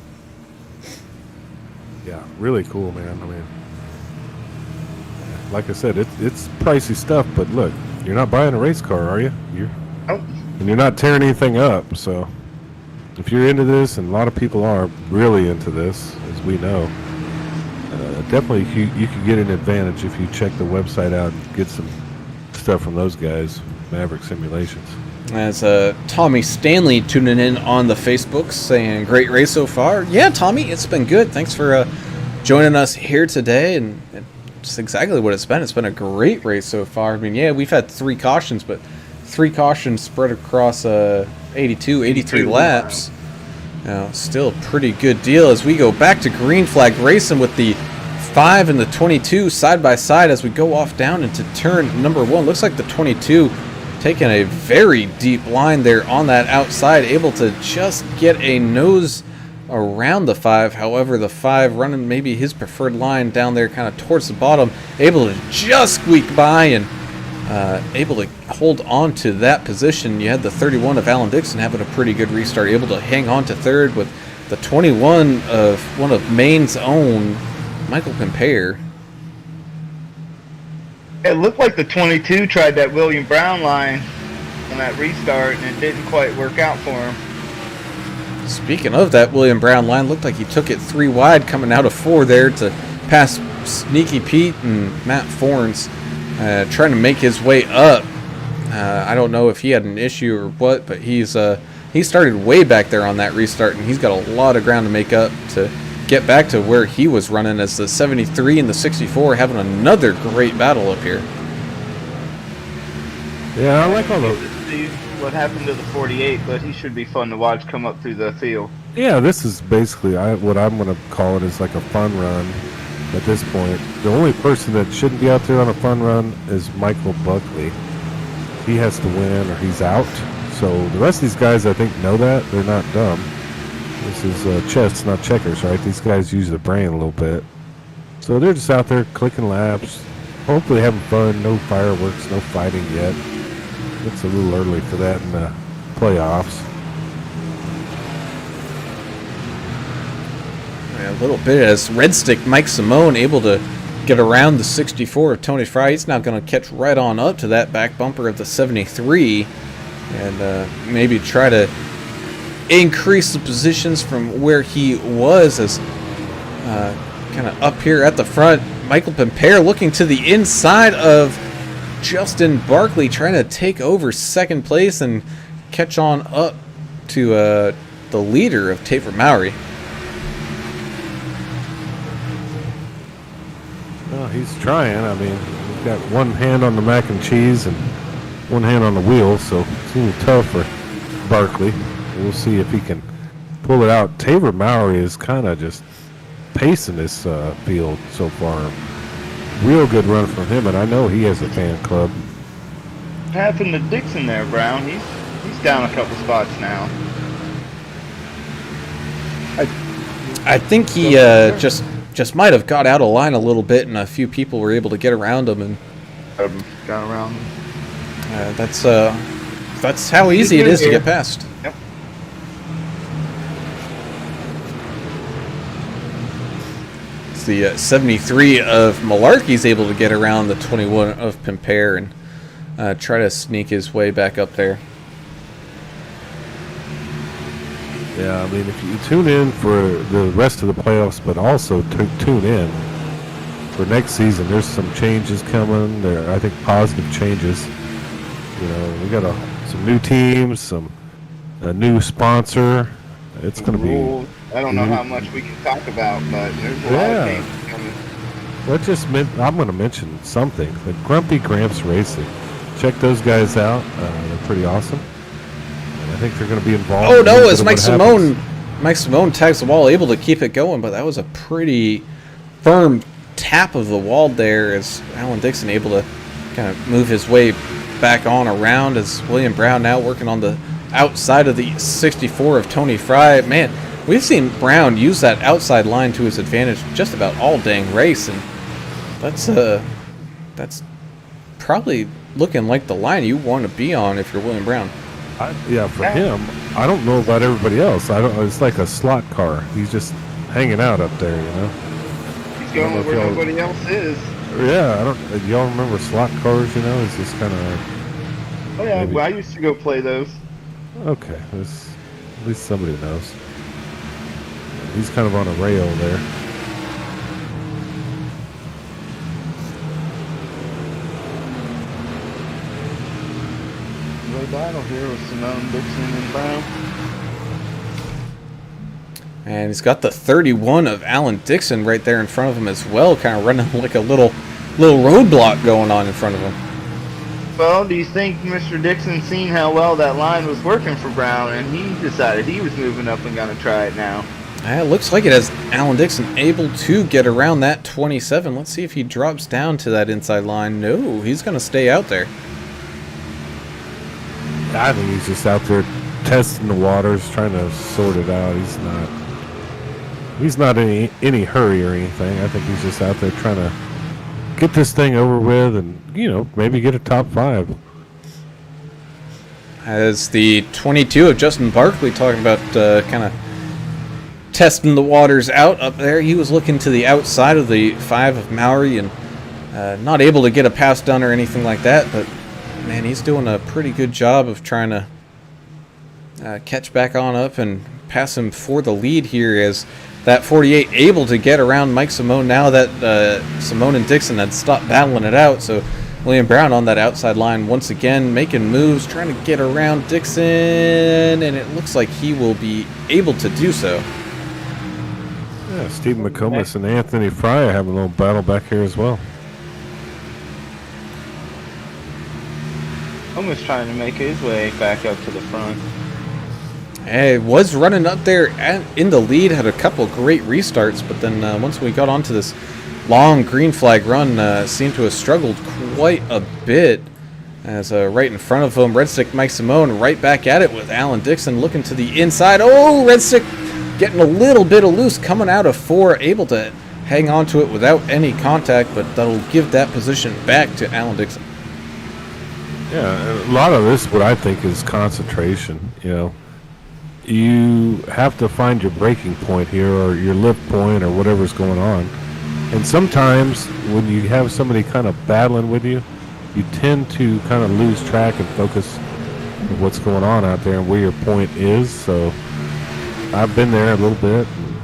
Yeah, really cool, man. I mean, like I said, it's pricey stuff, but look, you're not buying a race car, are you? Oh, And you're not tearing anything up, so if you're into this, and a lot of people are really into this, as we know, definitely you can get an advantage if you check the website out and get some stuff from those guys, Maverick Simulations. As Tommy Stanley tuning in on the Facebook saying, great race so far. Yeah, Tommy, it's been good. Thanks for joining us here today. And it's exactly what it's been. It's been a great race so far. I mean, yeah, we've had 3 cautions, but 3 cautions spread across 83 laps. Still a pretty good deal as we go back to green flag racing with the 5 and the 22 side by side as we go off down into turn number 1. Looks like the 22 taking a very deep line there on that outside, able to just get a nose around the 5. However, the 5 running maybe his preferred line down there kind of towards the bottom, able to just squeak by and able to hold on to that position. You had the 31 of Alan Dixon having a pretty good restart, able to hang on to third with the 21 of one of Maine's own, Michael Pimpere. it looked like the 22 tried that William Brown line on that restart, and it didn't quite work out for him. Speaking of that William Brown line, looked like he took it 3 wide coming out of 4 there to pass Sneaky Pete and Matt Forns, trying to make his way up. I don't know if he had an issue or what, but he started way back there on that restart, and he's got a lot of ground to make up to get back to where he was running, as the 73 and the 64 having another great battle up here. Yeah, I like all those. See what happened to the 48, but he should be fun to watch come up through the field. Yeah, this is basically what I'm going to call it is like a fun run at this point. The only person that shouldn't be out there on a fun run is Michael Buckley. He has to win or he's out. So the rest of these guys, I think, know that. They're not dumb. This is chess, not checkers, right? These guys use their brain a little bit. So they're just out there clicking laps, hopefully having fun. No fireworks, no fighting yet. It's a little early for that in the playoffs. A little bit as Red Stick Mike Simone able to get around the 64 of Tony Fry. He's now going to catch right on up to that back bumper of the 73 and maybe try to increase the positions from where he was, as kind of up here at the front. Michael Pimpere looking to the inside of Justin Barkley, trying to take over second place and catch on up to the leader of Taper Mowry. Well, he's trying. I mean, he's got one hand on the mac and cheese and one hand on the wheel, so it's a little tough for Barkley. We'll see if he can pull it out. Taper Mowry is kind of just pacing this field so far. Real good run from him, and I know he has a fan club. What happened to Dixon there, Brown? He's down a couple spots now. I think he just might have got out of line a little bit, and a few people were able to get around him, and Got around him. that's how easy it is to get past. Yep. It's the 73 of Malarkey's able to get around the 21 of Pimpere and try to sneak his way back up there. Yeah, I mean, if you tune in for the rest of the playoffs, but also tune in for next season, there's some changes coming. There, I think, positive changes. You know, we got some new teams, a new sponsor. It's going to be. I don't know how much we can talk about, but there's a lot of things coming. That just meant I'm going to mention something. The Grumpy Gramps Racing. Check those guys out. They're pretty awesome. I think they're going to be involved. Oh no, as Mike Simone tags the wall, able to keep it going, but that was a pretty firm tap of the wall there, as Alan Dixon able to kind of move his way back on around, as William Brown now working on the outside of the 64 of Tony Fry. Man, we've seen Brown use that outside line to his advantage just about all dang race, and that's probably looking like the line you want to be on if you're William Brown. Yeah, for him, I don't know about everybody else. I don't. It's like a slot car. He's just hanging out up there, you know. He's going where nobody else is. Yeah, I don't. Y'all remember slot cars? You know, it's just kind of. Oh yeah, well, I used to go play those. Okay, at least somebody knows. He's kind of on a rail there. Battle here with Simone, Dixon, and Brown. And he's got the 31 of Alan Dixon right there in front of him as well, kind of running like a little roadblock going on in front of him. Well, do you think Mr. Dixon seen how well that line was working for Brown, and he decided he was moving up and gonna try it now? It looks like it has Alan Dixon able to get around that 27. Let's see if he drops down to that inside line. No, he's going to stay out there. I think he's just out there testing the waters, trying to sort it out. He's not in any hurry or anything. I think he's just out there trying to get this thing over with and, you know, maybe get a top 5. As the 22 of Justin Barkley talking about kind of testing the waters out up there. He was looking to the outside of the 5 of Maury and not able to get a pass done or anything like that, but man, he's doing a pretty good job of trying to catch back on up and pass him for the lead here as that 48 able to get around Mike Simone now that Simone and Dixon had stopped battling it out. So William Brown on that outside line once again making moves, trying to get around Dixon, and it looks like he will be able to do so. Yeah, Steve McComas and Anthony Fry are having a little battle back here as well. Almost trying to make his way back up to the front. He was running up there in the lead, had a couple great restarts, but then once we got onto this long green flag run, seemed to have struggled quite a bit. As right in front of him, Red Stick Mike Simone right back at it with Alan Dixon looking to the inside. Oh, Red Stick getting a little bit of loose, coming out of 4, able to hang on to it without any contact, but that'll give that position back to Alan Dixon. Yeah, a lot of this, what I think, is concentration. You know, you have to find your breaking point here, or your lift point, or whatever's going on. And sometimes when you have somebody kind of battling with you, you tend to kind of lose track and focus on what's going on out there and where your point is. So I've been there a little bit. And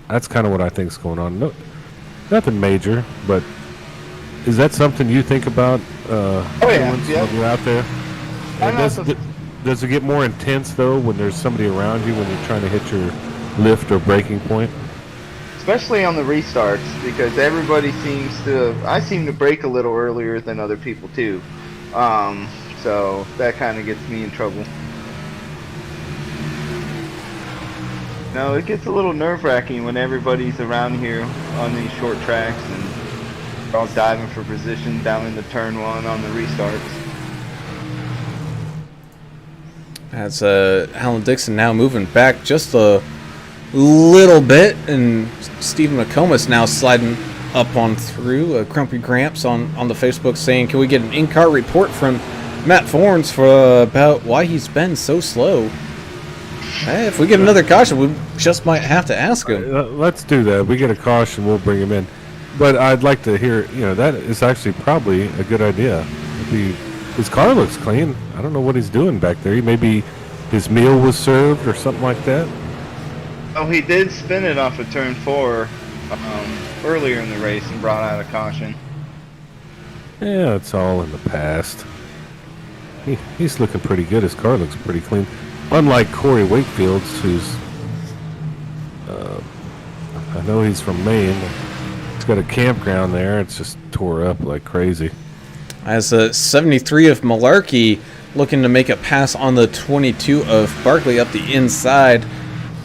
that's kind of what I think is going on. No, nothing major, but is that something you think about? When you're out there. And does it get more intense though when there's somebody around you when you're trying to hit your lift or breaking point? Especially on the restarts, because everybody I seem to break a little earlier than other people too. So that kind of gets me in trouble. No, it gets a little nerve-wracking when everybody's around here on these short tracks and they're all diving for position down into turn 1 on the restarts. As Alan Dixon now moving back just a little bit, and Steve McComas now sliding up on through. Grumpy Gramps on the Facebook saying, can we get an in-car report from Matt Forns for about why he's been so slow? Hey, if we get another caution, we just might have to ask him. Let's do that. We get a caution, we'll bring him in. But I'd like to hear, that is actually probably a good idea. His car looks clean. I don't know what he's doing back there. Maybe his meal was served or something like that. Oh, he did spin it off of turn 4 earlier in the race and brought out a caution. Yeah, it's all in the past. He's looking pretty good. His car looks pretty clean. Unlike Corey Wakefield's, who's, I know he's from Maine. He's got a campground there. It's just tore up like crazy. As 73 of Malarkey looking to make a pass on the 22 of Barkley up the inside.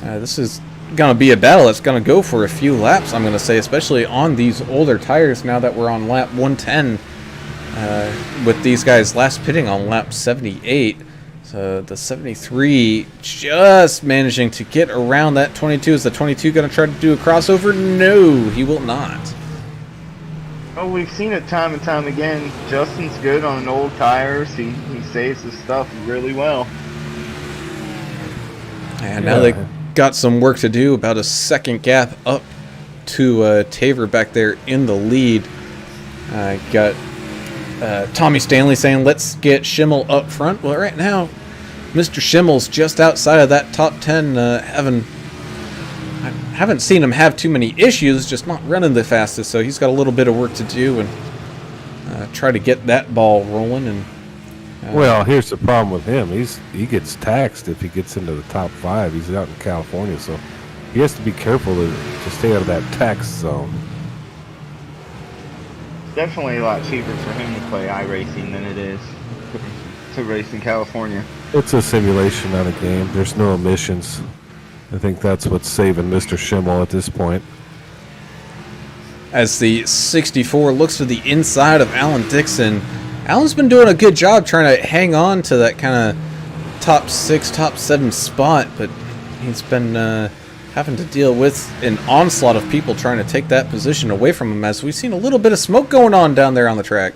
This is going to be a battle that's going to go for a few laps, I'm going to say, especially on these older tires now that we're on lap 110 with these guys last pitting on lap 78. So the 73 just managing to get around that 22. Is the 22 going to try to do a crossover? No, he will not. Oh, Well, we've seen it time and time again. Justin's good on old tires. He saves his stuff really well. And now they got some work to do. About a second gap up to Taver back there in the lead. Got Tommy Stanley saying, let's get Schimmel up front. Well, right now, Mr. Schimmel's just outside of that top 10. I haven't seen him have too many issues, just not running the fastest. So he's got a little bit of work to do and try to get that ball rolling. And well, here's the problem with him. He gets taxed if he gets into the top 5. He's out in California, so he has to be careful to stay out of that tax zone. Definitely a lot cheaper for him to play iRacing than it is to race in California. It's a simulation, not a game. There's no emissions. I think that's what's saving Mr. Schimmel at this point. As the 64 looks to the inside of Alan Dixon, Alan's been doing a good job trying to hang on to that kind of top 6, top 7 spot, but he's been having to deal with an onslaught of people trying to take that position away from him, as we've seen a little bit of smoke going on down there on the track.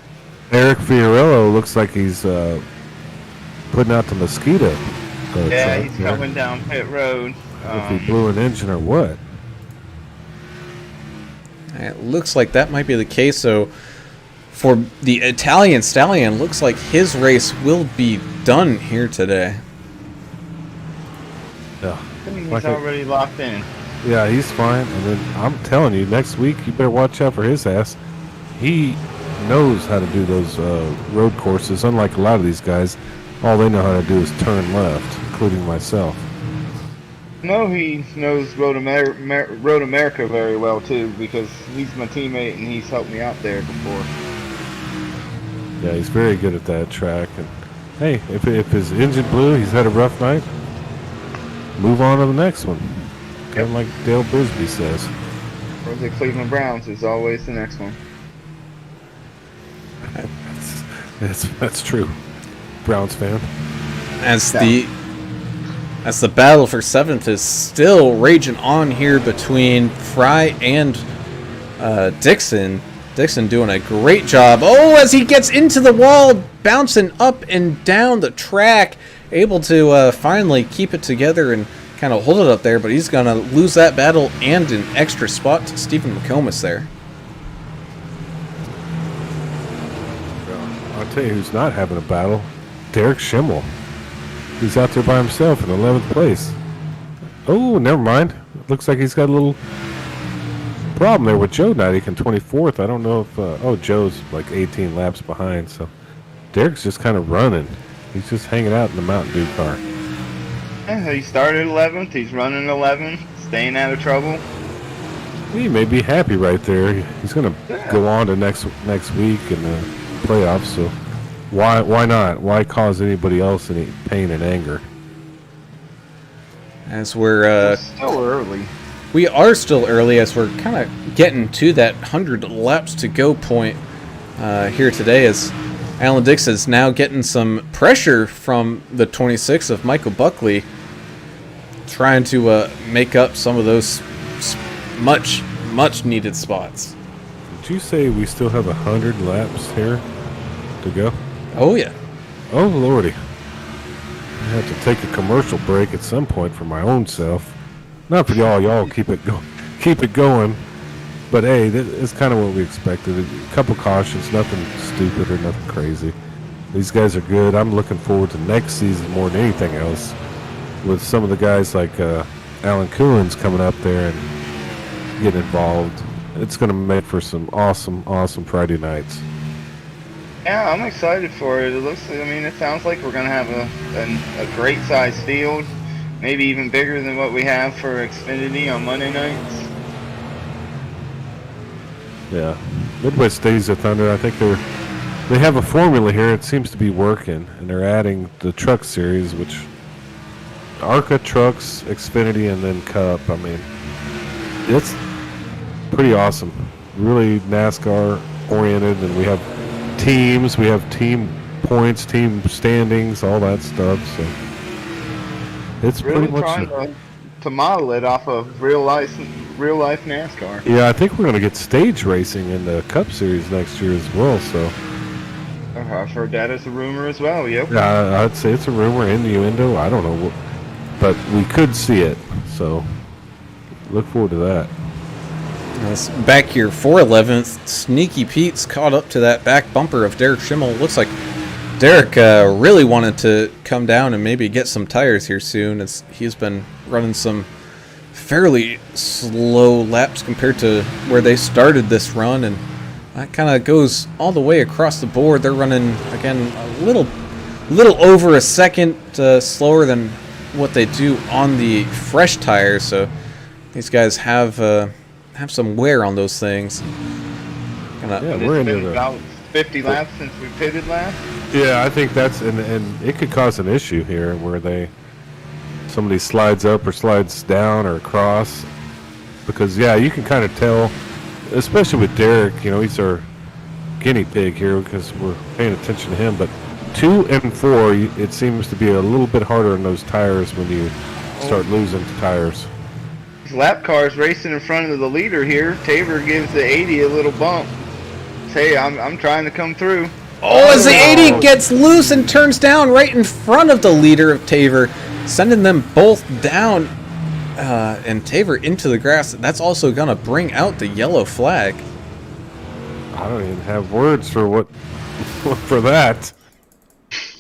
Eric Fiorello looks like he's putting out the mosquito. Yeah, he's coming down pit road. If he blew an engine or what? It looks like that might be the case. So for the Italian Stallion, looks like his race will be done here today. Yeah. He's already locked in. Yeah, he's fine. And then I'm telling you, next week you better watch out for his ass. He knows how to do those road courses. Unlike a lot of these guys, all they know how to do is turn left, including myself. No, he knows Road America very well too, because he's my teammate and he's helped me out there before. Yeah, he's very good at that track. And hey, if his engine blew, he's had a rough night. Move on to the next one. Kind of like Dale Bisbee says. Or the Cleveland Browns is always the next one. That's true. Browns fan. As the battle for 7th is still raging on here between Fry and Dixon. Dixon doing a great job. Oh, as he gets into the wall, bouncing up and down the track, able to finally keep it together and kind of hold it up there, but he's going to lose that battle and an extra spot to Stephen McComas there. I'll tell you who's not having a battle. Derek Schimmel. He's out there by himself in 11th place. Oh, never mind. Looks like he's got a little problem there with Joe Knightick in 24th. I don't know if... Joe's like 18 laps behind, so... Derek's just kind of running. He's just hanging out in the Mountain Dew car. Yeah, he started 11th. He's running 11th, staying out of trouble. He may be happy right there. He's going to go on to next week in the playoffs, so... Why not? Why cause anybody else any pain and anger? As we're still early. We are still early, as we're kind of getting to that 100 laps to go point here today, as Alan Dix is now getting some pressure from the 26 of Michael Buckley, trying to make up some of those much needed spots. Did you say we still have 100 laps here to go? Oh yeah. Oh lordy. I have to take a commercial break at some point for my own self. Not for y'all. Y'all keep it going. But hey, it's kind of what we expected. A couple cautions, nothing stupid or nothing crazy. These guys are good. I'm looking forward to next season more than anything else. With some of the guys like Alan Coolins coming up there and getting involved. It's going to make for some awesome Friday nights. Yeah, I'm excited for it. It sounds like we're going to have a great size field. Maybe even bigger than what we have for Xfinity on Monday nights. Yeah. Midwest Days of Thunder, I think they have a formula here. It seems to be working. And they're adding the truck series, which ARCA trucks, Xfinity, and then Cup. I mean, it's pretty awesome. Really NASCAR oriented, and we have teams, we have team points, team standings, all that stuff. So it's really pretty much trying to model it off of real life real life NASCAR. Yeah, I think we're going to get stage racing in the Cup Series next year as well. So I've heard that as a rumor as well. Yep. yeah, I'd say it's a rumor, innuendo. I don't know, but we could see it. So look forward to that. Back here, 411th, Sneaky Pete's caught up to that back bumper of Derek Schimmel. Looks like Derek really wanted to come down and maybe get some tires here soon, as he's been running some fairly slow laps compared to where they started this run, and that kind of goes all the way across the board. They're running, again, a little over a second slower than what they do on the fresh tires, so these guys have some wear on those things. Yeah, we're into about 50 laps since we pitted last. Yeah, I think that's and it could cause an issue here where somebody slides up or slides down or across, because yeah, you can kind of tell, especially with Derek. You know, he's our guinea pig here because we're paying attention to him. But 2 and 4, it seems to be a little bit harder on those tires when you start losing tires. Lap cars racing in front of the leader here. Tabor gives the 80 a little bump. Hey, I'm trying to come through. Oh, as the 80 gets loose and turns down right in front of the leader of Tabor, sending them both down and Tabor into the grass. That's also going to bring out the yellow flag. I don't even have words for for that.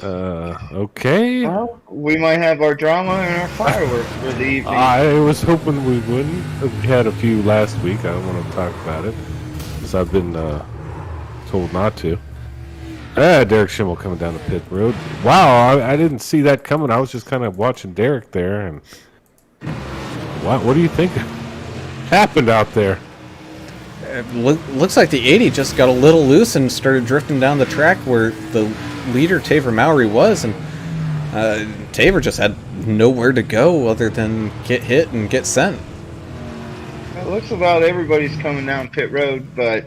Okay. Well, we might have our drama and our fireworks for the evening. I was hoping we wouldn't. We had a few last week. I don't want to talk about it because I've been told not to. Derek Schimmel coming down the pit road. Wow, I didn't see that coming. I was just kind of watching Derek there. And what do you think happened out there? It looks like the 80 just got a little loose and started drifting down the track where the leader, Tabor Mowry, was. And Tabor just had nowhere to go other than get hit and get sent. It looks about everybody's coming down pit road, but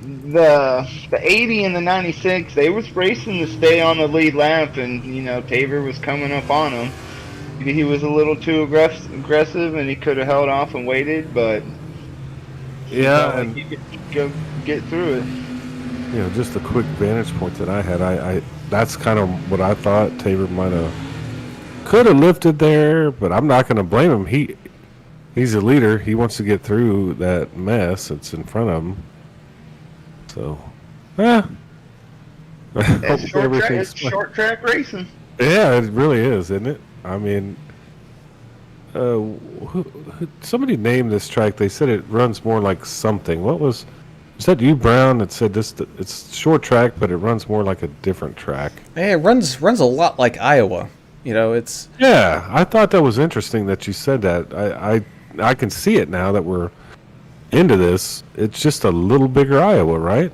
the 80 and the 96, they was racing to stay on the lead lap, and Tabor was coming up on him. Maybe he was a little too aggressive, and he could have held off and waited, but yeah, and he could go get through it. Just a quick vantage point that I had. I that's kind of what I thought. Tabor could have lifted there, but I'm not going to blame him. He's a leader. He wants to get through that mess that's in front of him. So, It's short track racing. Yeah, it really is, isn't it? I mean, somebody named this track. They said it runs more like something. Was that you, Brown, that said this? It's short track, but it runs more like a different track. Hey, it runs a lot like Iowa. It's... Yeah, I thought that was interesting that you said that. I can see it now that we're into this. It's just a little bigger Iowa, right?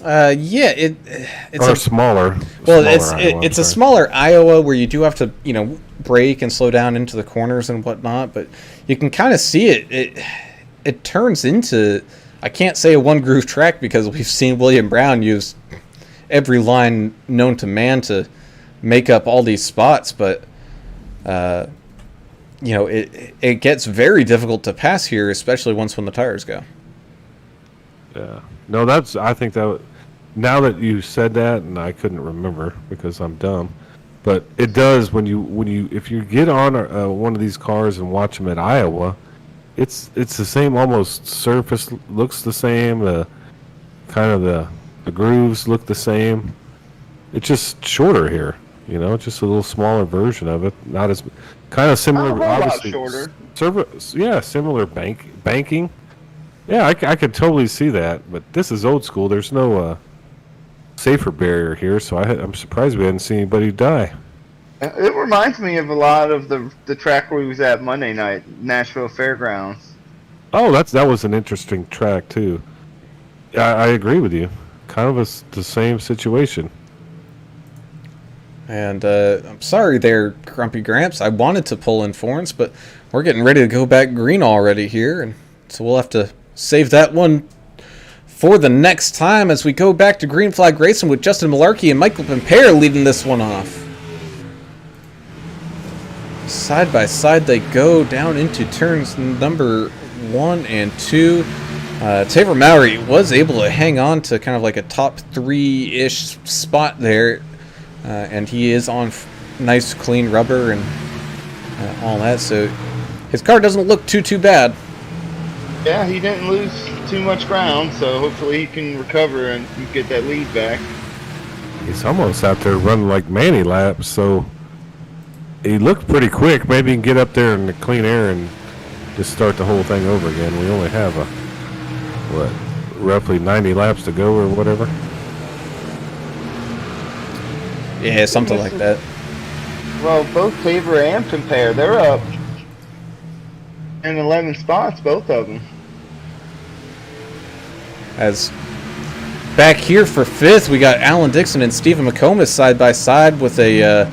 Yeah, it's smaller. Well, it's a smaller Iowa where you do have to brake and slow down into the corners and whatnot, but you can kind of see it turns into, I can't say a one groove track because we've seen William Brown use every line known to man to make up all these spots, but it gets very difficult to pass here, especially when the tires go. Yeah. No, I think that now that you said that, and I couldn't remember because I'm dumb, but it does if you get on one of these cars and watch them at Iowa, it's the same, almost surface looks the same, the grooves look the same. It's just shorter here, just a little smaller version of it, not as kind of similar, obviously shorter. Similar banking. Yeah, I could totally see that, but this is old school. There's no safer barrier here, so I'm surprised we hadn't seen anybody die. It reminds me of a lot of the track where we was at Monday night, Nashville Fairgrounds. Oh, that was an interesting track too. I agree with you. Kind of the same situation. And I'm sorry there, Grumpy Gramps. I wanted to pull in Forns, but we're getting ready to go back green already here, and so we'll have to save that one for the next time as we go back to Green Flag Racing with Justin Malarkey and Michael Pimpere leading this one off. Side by side they go down into turns number 1 and 2. Taver Mowry was able to hang on to kind of like a top 3-ish spot there, and he is on nice clean rubber and all that, so his car doesn't look too bad. Yeah, he didn't lose too much ground, so hopefully he can recover and get that lead back. He's almost out there running like Manny laps, so he looked pretty quick. Maybe he can get up there in the clean air and just start the whole thing over again. We only have roughly 90 laps to go or whatever. Yeah, something like that. Well, both Taver and Compare, they're up in 11 spots, both of them. As back here for 5th, we got Alan Dixon and Stephen McComas side by side with a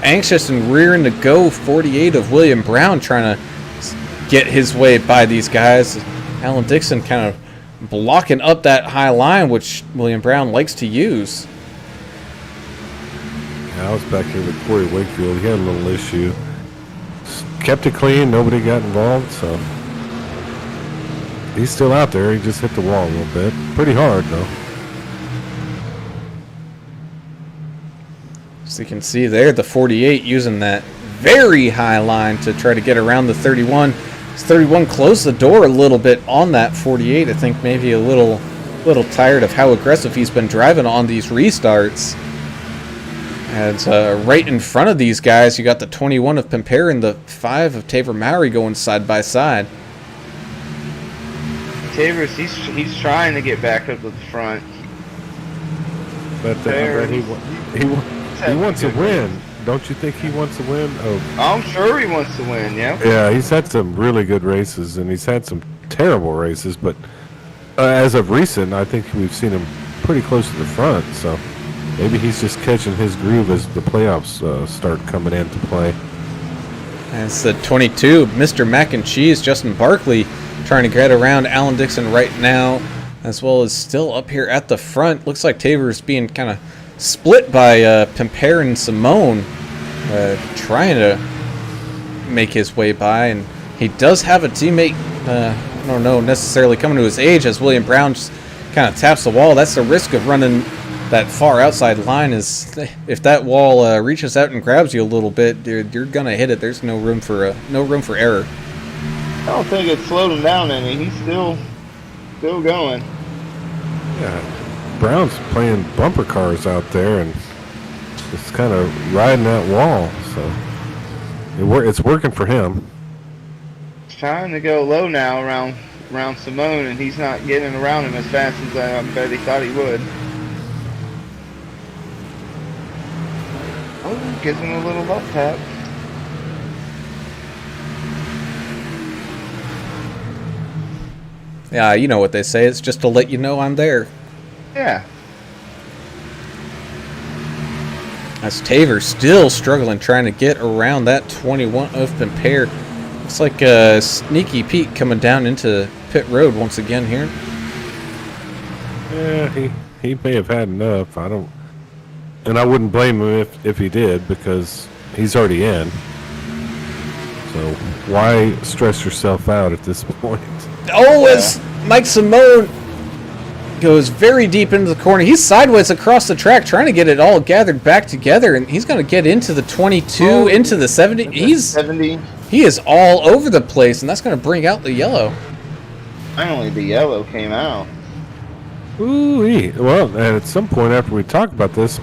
anxious and rearing to go 48 of William Brown trying to get his way by these guys. Alan Dixon kind of blocking up that high line, which William Brown likes to use. I was back here with Corey Wakefield. He had a little issue. Kept it clean. Nobody got involved, so he's still out there. He just hit the wall a little bit. Pretty hard, though. So you can see there, the 48 using that very high line to try to get around the 31. 31 closed the door a little bit on that 48. I think maybe a little tired of how aggressive he's been driving on these restarts. And right in front of these guys, you got the 21 of Pempere and the 5 of Taver Mowry going side by side. Taver's, he's trying to get back up to the front. But he wants to win. Don't you think he wants to win? Oh, I'm sure he wants to win, yeah. Yeah, he's had some really good races, and he's had some terrible races. But as of recent, I think we've seen him pretty close to the front. So maybe he's just catching his groove as the playoffs start coming into play. That's the 22, Mr. Mac and Cheese, Justin Barkley, trying to get around Alan Dixon right now, as well as still up here at the front. Looks like Taver's being kind of split by Pempere and Simone, trying to make his way by, and he does have a teammate, I don't know, necessarily coming to his age, as William Brown just kind of taps the wall. That's the risk of running that far outside line, is if that wall reaches out and grabs you a little bit, you're gonna hit it. There's no room for error. I don't think it slowed him down any. He's still going. Yeah, Brown's playing bumper cars out there, and it's kind of riding that wall. So it's working for him. He's trying to go low now around Simone, and he's not getting around him as fast as I bet he thought he would. Oh, gives him a little love tap. Yeah, you know what they say. It's just to let you know I'm there. Yeah. As Taver still struggling trying to get around that 21 of Pempere. Looks like a Sneaky Pete coming down into pit road once again here. Yeah, he may have had enough. I wouldn't blame him if he did, because he's already in. So why stress yourself out at this point? Oh, as Mike Simone goes very deep into the corner. He's sideways across the track trying to get it all gathered back together, and he's going to get into the 22, into the 70. He is all over the place, and that's going to bring out the yellow. Finally, the yellow came out. Ooh-wee. Well, and at some point after we talk about this,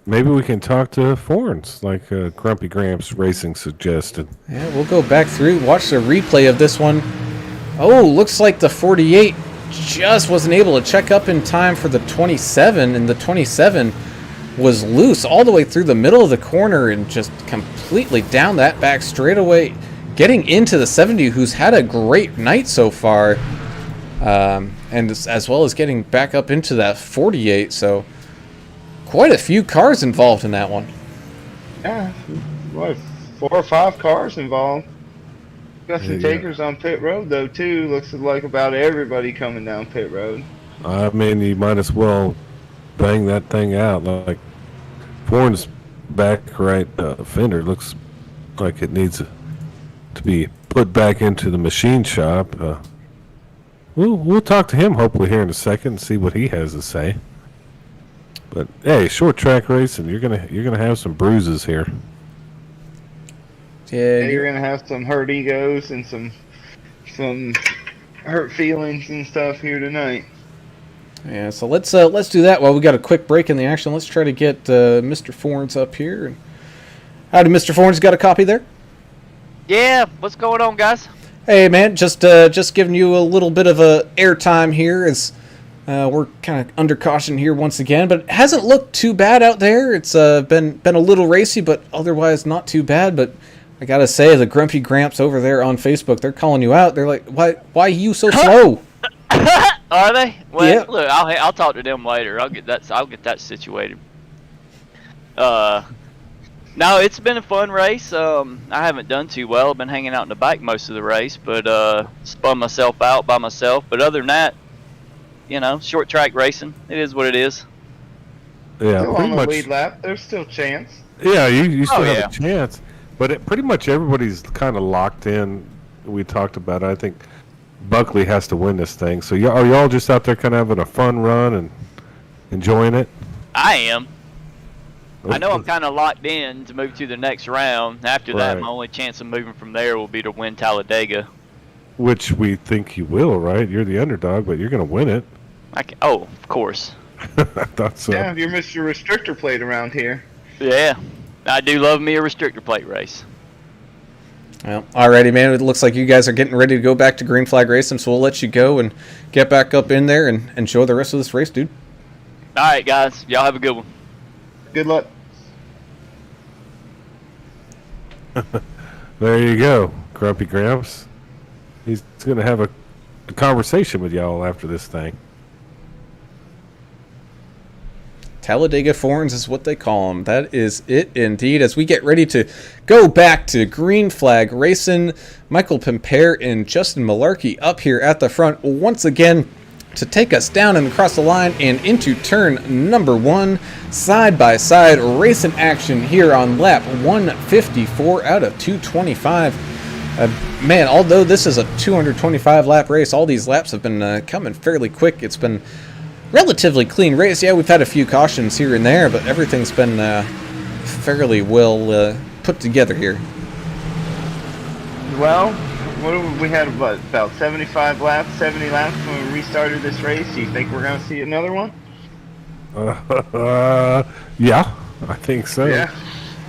maybe we can talk to Forns, like Grumpy Gramps Racing suggested. Yeah, we'll go back through, watch the replay of this one. Oh, looks like the 48 just wasn't able to check up in time for the 27, and the 27 was loose all the way through the middle of the corner and just completely down that back straightaway, getting into the 70, who's had a great night so far, and as well as getting back up into that 48, so quite a few cars involved in that one. Yeah, what, 4 or 5 cars involved. Got some takers on pit road though too. Looks like about everybody coming down pit road. I mean, you might as well bang that thing out. Like Forn's back right fender looks like it needs to be put back into the machine shop. We'll talk to him hopefully here in a second and see what he has to say. But hey, short track racing, you're gonna have some bruises here. Yeah, you're gonna have some hurt egos and some hurt feelings and stuff here tonight. Yeah, so let's do that while we got a quick break in the action. Let's try to get Mr. Fornes up here. Howdy, Mr. Fornes, got a copy there? Yeah, what's going on, guys? Hey, man, just giving you a little bit of a airtime here as we're kind of under caution here once again, but it hasn't looked too bad out there. It's been a little racy, but otherwise not too bad. But I gotta say, the Grumpy Gramps over there on Facebook, they're calling you out. They're like, "Why are you so slow?" Are they? Well, Yeah. Look, I'll talk to them later. I'll get that situated. No, it's been a fun race. I haven't done too well. I've been hanging out in the back most of the race, but spun myself out by myself. But other than that, short track racing. It is what it is. Yeah, Still pretty on the much. lead lap. There's still chance. Yeah, you still yeah. have a chance, but pretty much everybody's kind of locked in. We talked about it. I think Buckley has to win this thing. So are y'all just out there kind of having a fun run and enjoying it? I am. I know I'm kind of locked in to move to the next round. After that, Right. my only chance of moving from there will be to win Talladega. Which we think you will, right? You're the underdog, but you're going to win it. Oh, of course. I thought so. Yeah, you're Mr. Restrictor Plate around here. Yeah, I do love me a restrictor plate race. Well, alrighty, man. It looks like you guys are getting ready to go back to green flag racing, so we'll let you go and get back up in there and enjoy the rest of this race, dude. All right, guys. Y'all have a good one. Good luck. There you go, Grumpy Gramps. He's going to have a conversation with y'all after this thing. Talladega Fornes is what they call them. That is it indeed. As we get ready to go back to green flag racing, Michael Pimpere and Justin Malarkey up here at the front once again to take us down and across the line and into turn number 1. Side by side racing action here on lap 154 out of 225. Man, although this is a 225 lap race, all these laps have been coming fairly quick. It's been relatively clean race. Yeah, we've had a few cautions here and there, but everything's been fairly well put together here. Well, we had about 75 laps, 70 laps when we restarted this race. Do you think we're going to see another one? Yeah, I think so. Yeah.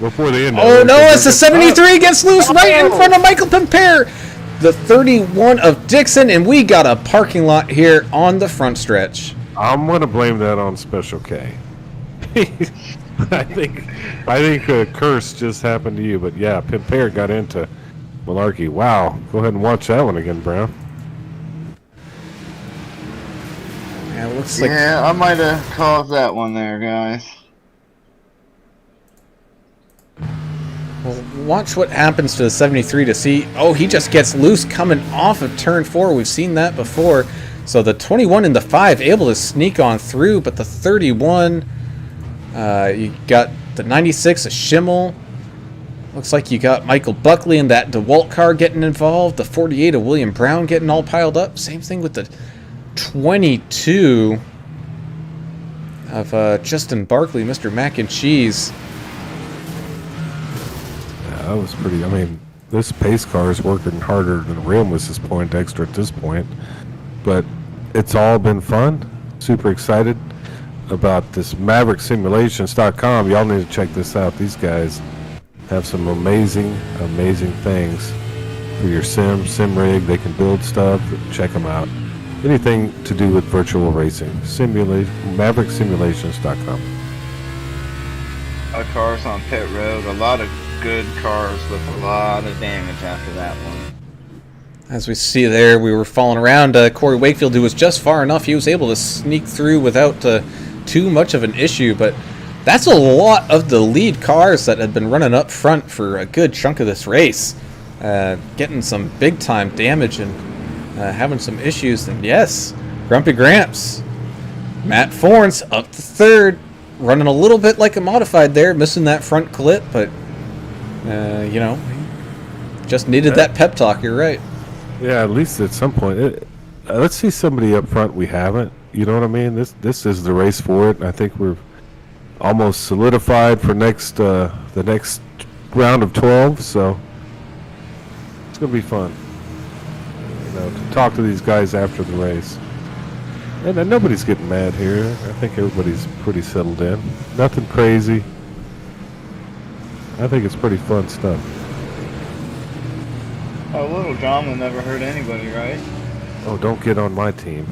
Before the end. Oh no, it's the 73 gets loose right in front of Michael Pimpere. The 31 of Dixon, and we got a parking lot here on the front stretch. I'm going to blame that on Special K. I think a curse just happened to you, but yeah, Pimpere got into Malarkey. Wow, go ahead and watch that one again, Brown. Yeah, it looks like Yeah, I might have caused that one there, guys. well, watch what happens to the 73 to see. Oh, he just gets loose coming off of turn 4. We've seen that before. So the 21 and the 5 able to sneak on through, but the 31, you got the 96, a Schimmel. Looks like you got Michael Buckley and that DeWalt car getting involved. The 48 of William Brown getting all piled up. Same thing with the 22 of Justin Barkley, Mr. Mac and Cheese. Yeah, that was pretty. I mean, this pace car is working harder than Realmus is point extra at this point. But it's all been fun. Super excited about this Maverick Simulations.com. Y'all need to check this out. These guys have some amazing things for your sim rig. They can build stuff. Check them out. Anything to do with virtual racing. MaverickSimulations.com. A lot of cars on pit road. A lot of good cars with a lot of damage after that one. As we see there, we were falling around. Corey Wakefield, who was just far enough, he was able to sneak through without too much of an issue. But that's a lot of the lead cars that had been running up front for a good chunk of this race. Getting some big-time damage and having some issues. And yes, Grumpy Gramps, Matt Fornes up to third, running a little bit like a modified there, missing that front clip. But, Just needed that pep talk. You're right. Yeah, at least at some point. Let's see somebody up front we haven't. You know what I mean? This is the race for it. I think we're almost solidified for the next round of 12. So it's gonna be fun. To talk to these guys after the race. And nobody's getting mad here. I think everybody's pretty settled in. Nothing crazy. I think it's pretty fun stuff. A little drama never hurt anybody, right? Oh, don't get on my team.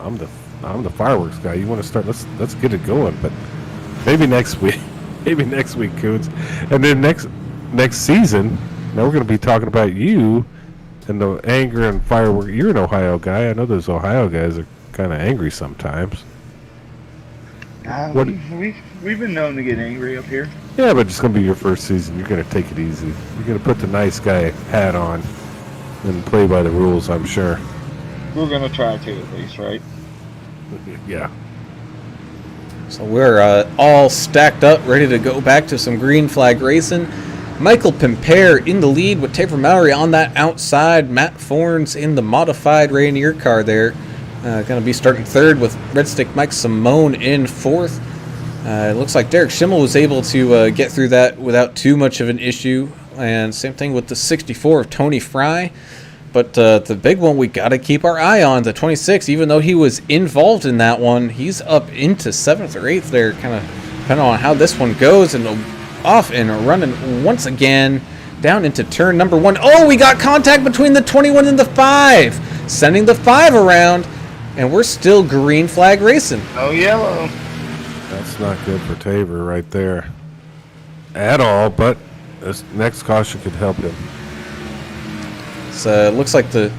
I'm the fireworks guy. You want to start? Let's get it going. But maybe next week. Maybe next week, Coons. And then next season. Now we're going to be talking about you and the anger and fireworks. You're an Ohio guy. I know those Ohio guys are kind of angry sometimes. We've been known to get angry up here. Yeah, but it's going to be your first season. You're going to take it easy. You're going to put the nice guy hat on and play by the rules, I'm sure. We're going to try to, at least, right? Yeah. So we're all stacked up, ready to go back to some green flag racing. Michael Pimpere in the lead with Taver Mallory on that outside. Matt Fornes in the modified Rainier car there. Going to be starting third with Red Stick Mike Simone in fourth. It looks like Derek Schimmel was able to get through that without too much of an issue. And same thing with the 64 of Tony Fry. But the big one we got to keep our eye on, the 26, even though he was involved in that one, he's up into 7th or 8th there, kind of depending on how this one goes. And off and running once again down into turn number 1. Oh, we got contact between the 21 and the 5, sending the 5 around. And we're still green flag racing. Oh, yellow. That's not good for Taver right there at all, but this next caution could help him. So it looks like the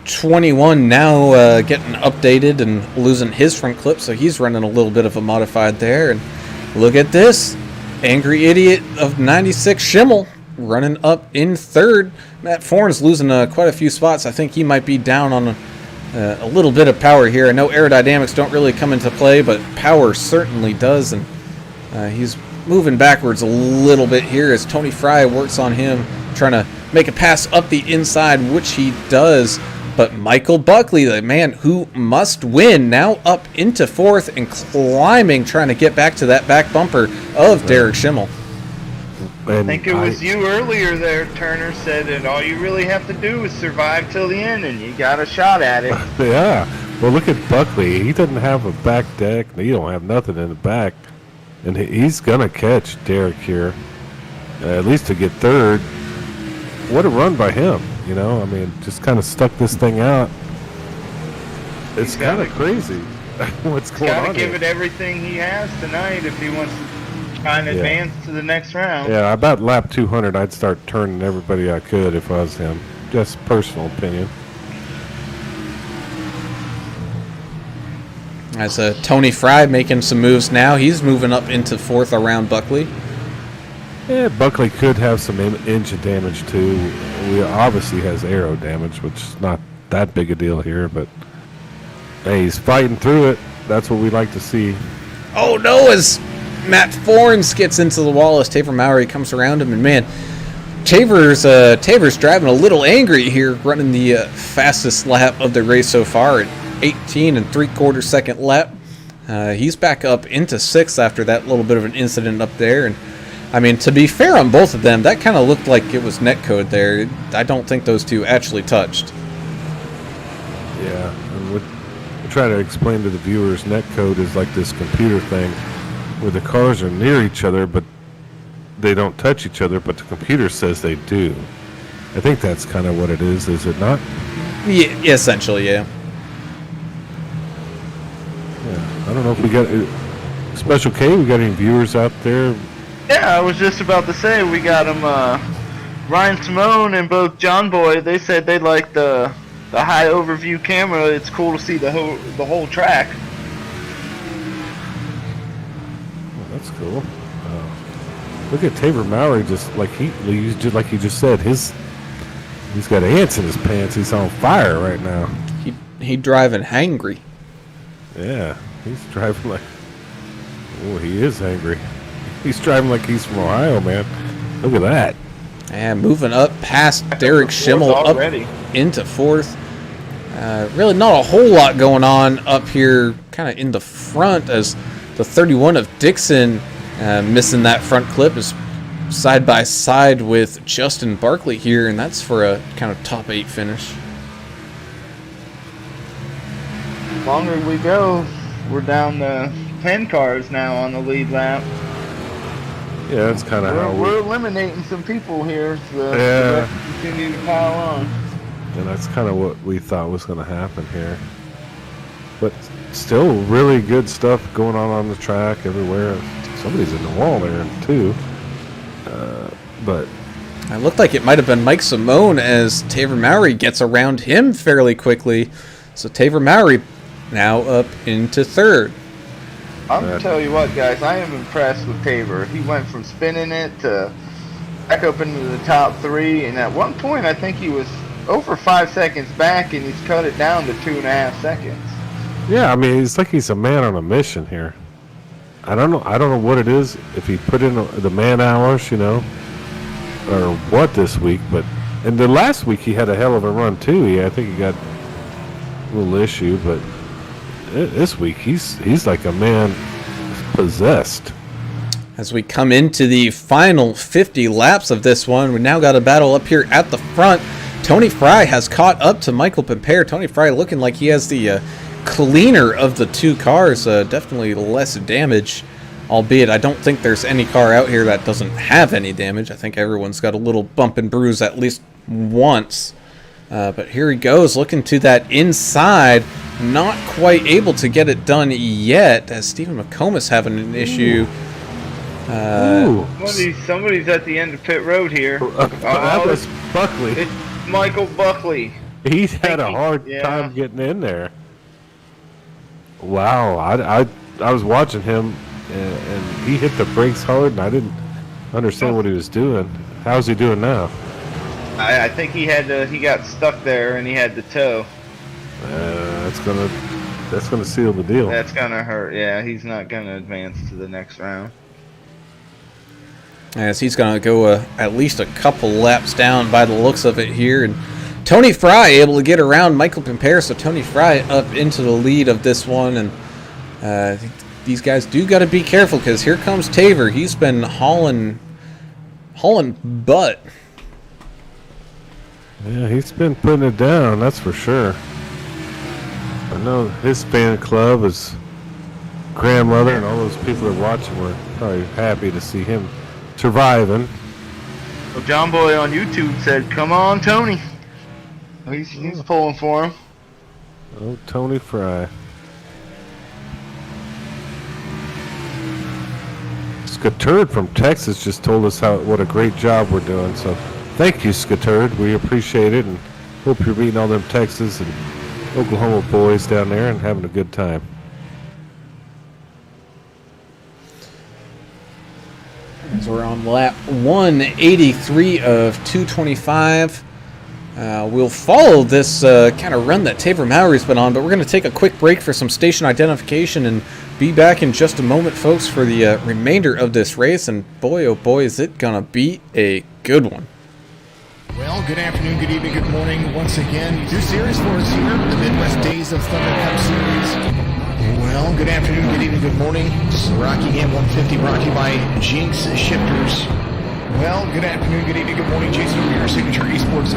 21 now getting updated and losing his front clip, so he's running a little bit of a modified there. And look at this. Angry Idiot of 96 Schimmel running up in third. Matt Fornes losing quite a few spots. I think he might be down on a little bit of power here. I know aerodynamics don't really come into play, but power certainly does, and he's moving backwards a little bit here as Tony Fry works on him, trying to make a pass up the inside, which he does. But Michael Buckley, the man who must win, now up into 4th and climbing, trying to get back to that back bumper of Derek Schimmel. I think it was you earlier there, Turner, said that all you really have to do is survive till the end, and you got a shot at it. Yeah. Well, look at Buckley. He doesn't have a back deck. He don't have nothing in the back. And he's going to catch Derek here, at least to get third. What a run by him, you know. I mean, just kind of stuck this thing out. It's kind of crazy what's going on. He's got to give it everything he has tonight if he wants to try and advance to the next round. Yeah, about lap 200, I'd start turning everybody I could if I was him. Just personal opinion. As Tony Fry making some moves now. He's moving up into 4th around Buckley. Yeah, Buckley could have some engine damage too. He obviously has aero damage, which is not that big a deal here, but hey, he's fighting through it. That's what we like to see. Oh no, as Matt Fornes gets into the wall as Taver Mallory comes around him, and man, Taver's driving a little angry here, running the fastest lap of the race so far at 18 3/4 second lap. He's back up into 6th after that little bit of an incident up there. And I mean, to be fair on both of them, that kind of looked like it was netcode there. I don't think those two actually touched. Yeah, and we try to explain to the viewers, netcode is like this computer thing where the cars are near each other, but they don't touch each other, but the computer says they do. I think that's kind of what it is it not? Yeah, essentially, yeah. Yeah, I don't know if we got Special K. We got any viewers out there? Yeah, I was just about to say we got him. Ryan Simone and both John Boy. They said they like the high overview camera. It's cool to see the whole track. Oh, that's cool. Look at Taver Mallory, just like he just said, he's got ants in his pants. He's on fire right now. He driving hangry. Yeah, he's driving like. Oh, he is angry. He's driving like he's from Ohio, man. Look at that. And moving up past Derek Schimmel already. up into fourth. Really not a whole lot going on up here kind of in the front, as the 31 of Dixon missing that front clip is side by side with Justin Barkley here, and that's for a kind of top 8 finish. The longer we go, we're down to 10 cars now on the lead lap. Yeah, that's kind of how We're eliminating some people here. So Yeah. let's continue to pile on. and that's kind of what we thought was going to happen here. But still, really good stuff going on the track everywhere. Somebody's in the wall there too. But It looked like it might have been Mike Simone as Taver Mowry gets around him fairly quickly. So Taver Mowry now up into third. I'm gonna tell you what, guys. I am impressed with Tabor. He went from spinning it to back up into the top 3, and at one point, I think he was over 5 seconds back, and he's cut it down to 2.5 seconds. yeah, I mean, it's like he's a man on a mission here. I don't know what it is. If he put in the man hours, or what this week. But and the last week he had a hell of a run too. I think he got a little issue, but this week he's like a man possessed. As we come into the final 50 laps of this one, we now got a battle up here at the front. Tony Fry has caught up to Michael Pimpere. Tony Fry looking like he has the cleaner of the two cars. Definitely less damage, albeit I don't think there's any car out here that doesn't have any damage. I think everyone's got a little bump and bruise at least once. But here he goes, looking to that inside. Not quite able to get it done yet, as Stephen McComas having an issue. Somebody's at the end of pit road here. That was Buckley. It's Michael Buckley. He's had a hard time getting in there. Wow, I was watching him, and he hit the brakes hard, and I didn't understand what he was doing. How's he doing now? I think he got stuck there, and he had to tow. That's gonna seal the deal. That's gonna hurt. Yeah, he's not gonna advance to the next round. As he's going to go at least a couple laps down by the looks of it here. And Tony Fry able to get around Michael Pimpere, so Tony Fry up into the lead of this one. And I think these guys do got to be careful, because here comes Taver. He's been hauling butt. Yeah, he's been putting it down, that's for sure. I know his fan club, his grandmother, and all those people that are watching were probably happy to see him surviving. Well, John Boy on YouTube said, "Come on, Tony." He's pulling for him. Oh, Tony Fry. Skaturd from Texas just told us what a great job we're doing. So thank you, Skaturd. We appreciate it, and hope you're meeting all them Texas and Oklahoma boys down there and having a good time. As we're on lap 183 of 225. We'll follow this kind of run that Taver Mowry's been on, but we're going to take a quick break for some station identification and be back in just a moment, folks, for the remainder of this race. And boy, oh boy, is it going to be a good one. Well, good afternoon, good evening, good morning. Once again, new series for us here, the Midwest Days of Thunder Cup Series. Well, good afternoon, good evening, good morning. Rockingham 150 brought to you by Jinx Shifters. Well, good afternoon, good evening, good morning. Jason over here, Signature Esports.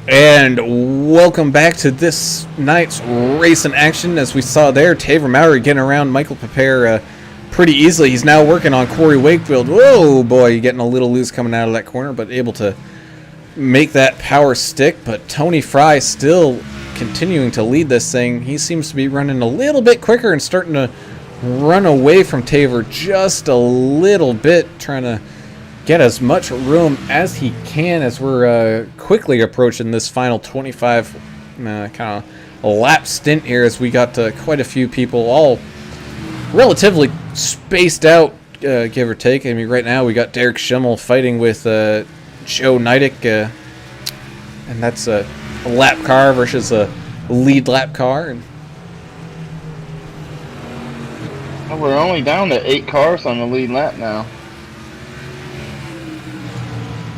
And welcome back to this night's race in action. As we saw there, Taver Mowry getting around Michael Pepper pretty easily. He's now working on Corey Wakefield. Whoa, boy, getting a little loose coming out of that corner, but able to make that power stick. But Tony Fry still continuing to lead this thing. He seems to be running a little bit quicker and starting to run away from Taver just a little bit, trying to get as much room as he can as we're quickly approaching this final 25 kind of lap stint here, as we got quite a few people all relatively spaced out, give or take. I mean, right now we got Derek Schimmel fighting with Joe Neidick, and that's a lap car versus a lead lap car. And well, we're only down to 8 cars on the lead lap now.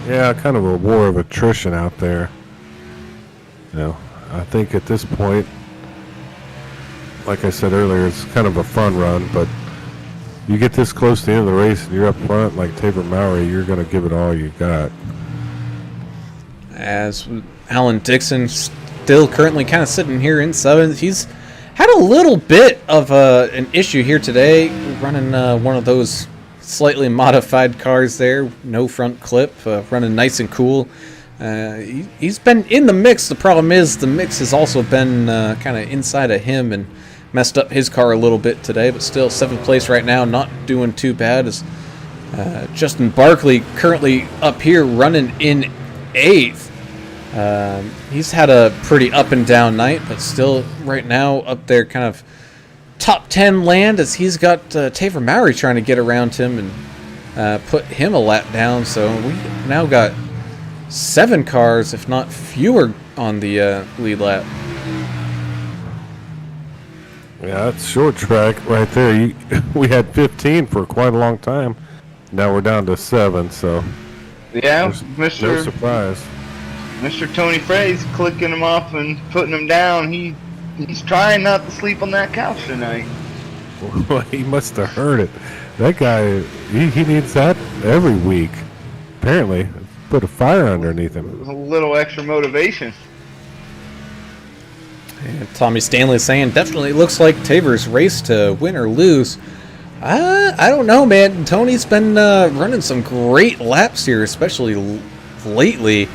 Yeah, kind of a war of attrition out there. You know, I think at this point, like I said earlier, it's kind of a fun run, but you get this close to the end of the race and you're up front like Taver Mowry, you're going to give it all you got. As Alan Dixon still currently kind of sitting here in 7th. He's had a little bit of an issue here today, running one of those slightly modified cars there, no front clip, running nice and cool. He's been in the mix. The problem is the mix has also been kind of inside of him and messed up his car a little bit today, but still 7th place right now, not doing too bad. As Justin Barkley currently up here running in 8th. He's had a pretty up and down night, but still right now up there kind of top 10 land, as he's got Taver Mowry trying to get around him and put him a lap down. So we now got 7 cars, if not fewer, on the lead lap. Yeah, that's short track right there. We had 15 for quite a long time. Now we're down to 7, so Yeah, no surprise. Mr. Tony Frey's clicking him off and putting him down. He's trying not to sleep on that couch tonight. Well, he must have heard it. That guy, he needs that every week. Apparently, put a fire underneath him. A little extra motivation. And Tommy Stanley saying, definitely looks like Taver's race to win or lose. I don't know, man. Tony's been running some great laps here, especially lately.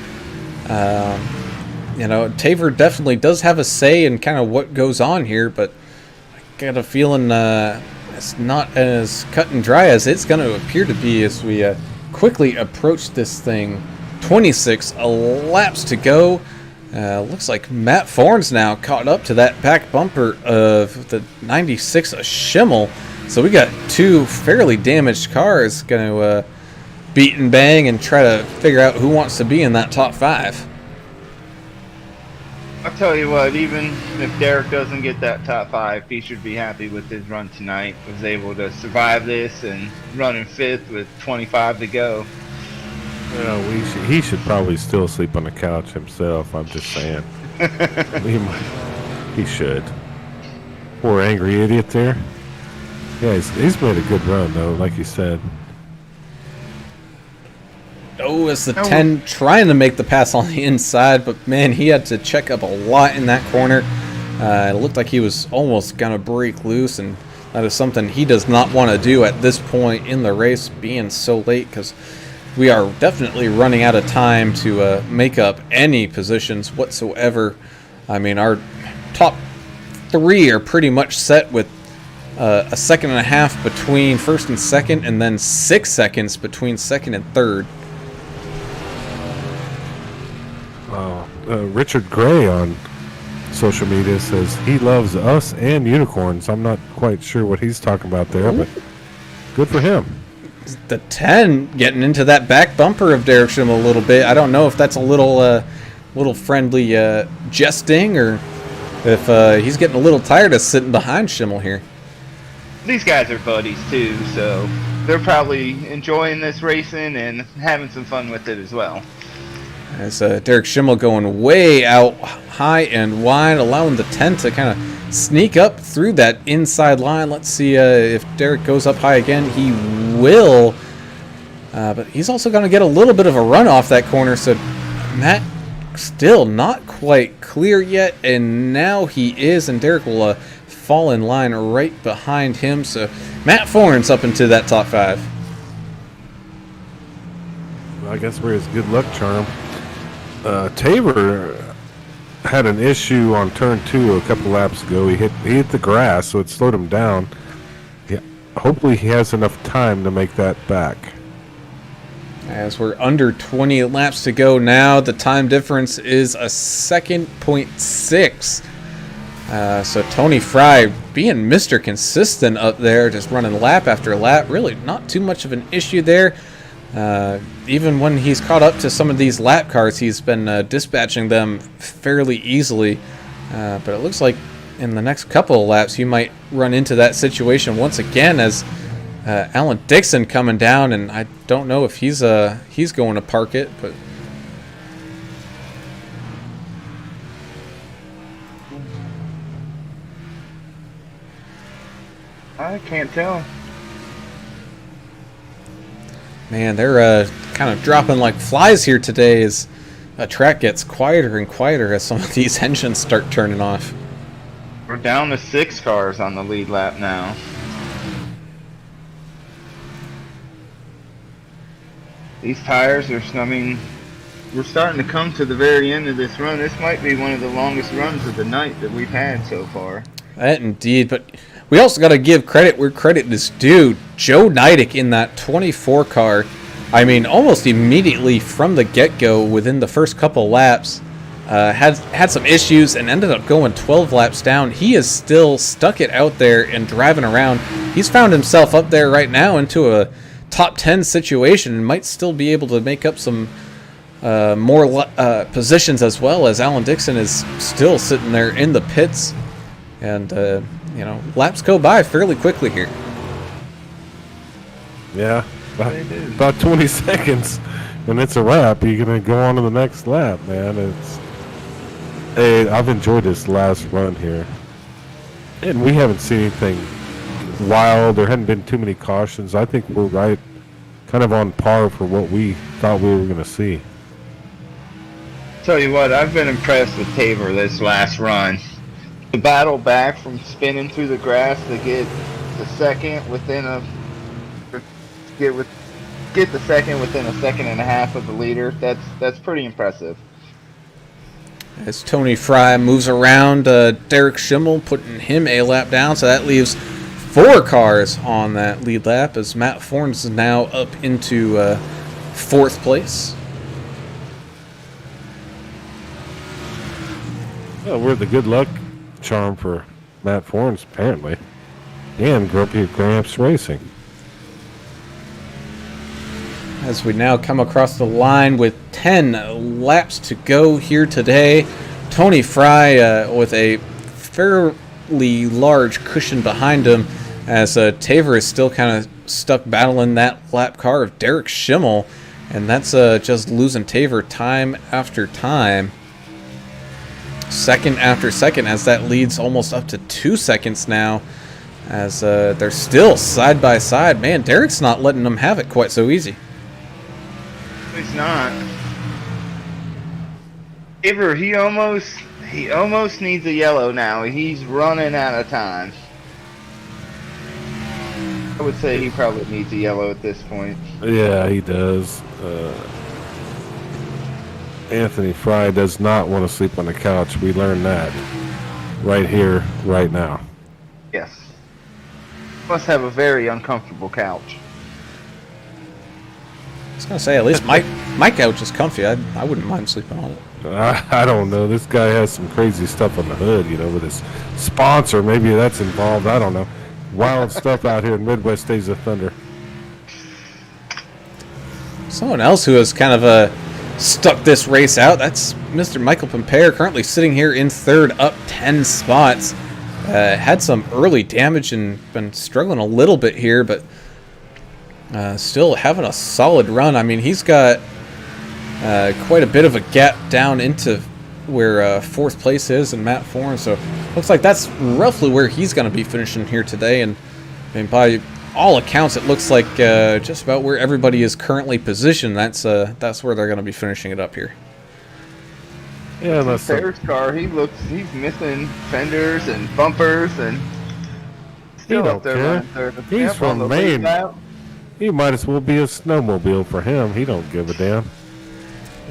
You know, Taver definitely does have a say in kind of what goes on here, but I got a feeling it's not as cut and dry as it's going to appear to be as we quickly approach this thing. 26 laps to go. Looks like Matt Fornes now caught up to that back bumper of the 96 Schimmel. So we got 2 fairly damaged cars going to beat and bang and try to figure out who wants to be in that top 5. I'll tell you what, even if Derek doesn't get that top 5, he should be happy with his run tonight. Was able to survive this and run in 5th with 25 to go. Well, he should probably still sleep on the couch himself. I'm just saying. He should. Poor angry idiot there. Yeah, he's made a good run though, like you said. Oh, it's the 10 trying to make the pass on the inside, but man, he had to check up a lot in that corner. It looked like he was almost going to break loose, and that is something he does not want to do at this point in the race, being so late, because we are definitely running out of time to make up any positions whatsoever. I mean, our top 3 are pretty much set with a second and a half between first and second, and then 6 seconds between second and third. Richard Gray on social media says he loves us and unicorns. I'm not quite sure what he's talking about there, but good for him. The 10 getting into that back bumper of Derek Schimmel a little bit. I don't know if that's a little friendly jesting, or if he's getting a little tired of sitting behind Schimmel here. These guys are buddies too, so they're probably enjoying this racing and having some fun with it as well. As Derek Schimmel going way out high and wide, allowing the 10 to kind of sneak up through that inside line. Let's see if Derek goes up high again. He will, but he's also going to get a little bit of a run off that corner. So Matt still not quite clear yet, and now he is, and Derek will fall in line right behind him. So Matt Forn's up into that top 5. I guess we're his good luck charm. Tabor had an issue on turn 2 a couple laps ago. He hit the grass, so it slowed him down. Yeah, hopefully he has enough time to make that back. As we're under 20 laps to go now, the time difference is a 2.6. So Tony Fry being Mr. Consistent up there, just running lap after lap. Really not too much of an issue there. Even when he's caught up to some of these lap cars, he's been dispatching them fairly easily. But it looks like in the next couple of laps, you might run into that situation once again as Alan Dixon coming down, and I don't know if he's going to park it, but I can't tell. man, they're kind of dropping like flies here today as a track gets quieter and quieter as some of these engines start turning off. We're down to 6 cars on the lead lap now. These tires are, I mean, we're starting to come to the very end of this run. This might be one of the longest runs of the night that we've had so far. That indeed, but we also got to give credit where credit is due. Joe Neidick in that 24 car, I mean, almost immediately from the get-go, within the first couple laps, had some issues and ended up going 12 laps down. He is still stuck it out there and driving around. He's found himself up there right now into a top 10 situation and might still be able to make up some more positions, as well as Alan Dixon is still sitting there in the pits. And, you know, laps go by fairly quickly here. Yeah, about 20 seconds, and it's a wrap. You're going to go on to the next lap, man. Hey, I've enjoyed this last run here. And we haven't seen anything wild. There hadn't been too many cautions. I think we're right, kind of on par for what we thought we were going to see. Tell you what, I've been impressed with Tabor this last run. To battle back from spinning through the grass to get the second within a get the second within a second and a half of the leader. That's pretty impressive. As Tony Fry moves around, Derek Schimmel putting him a lap down, so that leaves 4 cars on that lead lap as Matt Forns is now up into 4th place. Well, we're the good luck charm for Matt Forns, apparently. And Grumpy Gramps Racing. As we now come across the line with 10 laps to go here today, Tony Fry with a fairly large cushion behind him, as Tabor is still kind of stuck battling that lap car of Derek Schimmel, and that's just losing Tabor time after time. Second after second, as that leads almost up to 2 seconds now, as they're still side by side. Man, Derek's not letting them have it quite so easy. He's not. Tabor, he almost needs a yellow now. He's running out of time. I would say he probably needs a yellow at this point. Yeah, he does. Anthony Fry does not want to sleep on the couch. We learned that right here, right now. Yes. Must have a very uncomfortable couch. I was going to say, at least my couch is comfy. I wouldn't mind sleeping on it. I don't know. This guy has some crazy stuff on the hood, you know, with his sponsor. Maybe that's involved. I don't know. Wild stuff out here in Midwest Days of Thunder. Someone else who has kind of stuck this race out, that's Mr. Michael Pompere, currently sitting here in 3rd, up 10 spots. Had some early damage and been struggling a little bit here, but still having a solid run. I mean, he's got quite a bit of a gap down into where 4th place is and Matt Forn, so looks like that's roughly where he's going to be finishing here today. And I mean, by all accounts, it looks like just about where everybody is currently positioned. That's where they're going to be finishing it up here. Yeah, unless some, Fair's car, he's missing fenders and bumpers and he still don't up there care. running third. He's Yep, on the from lead Maine. lap. He might as well be a snowmobile for him. He don't give a damn.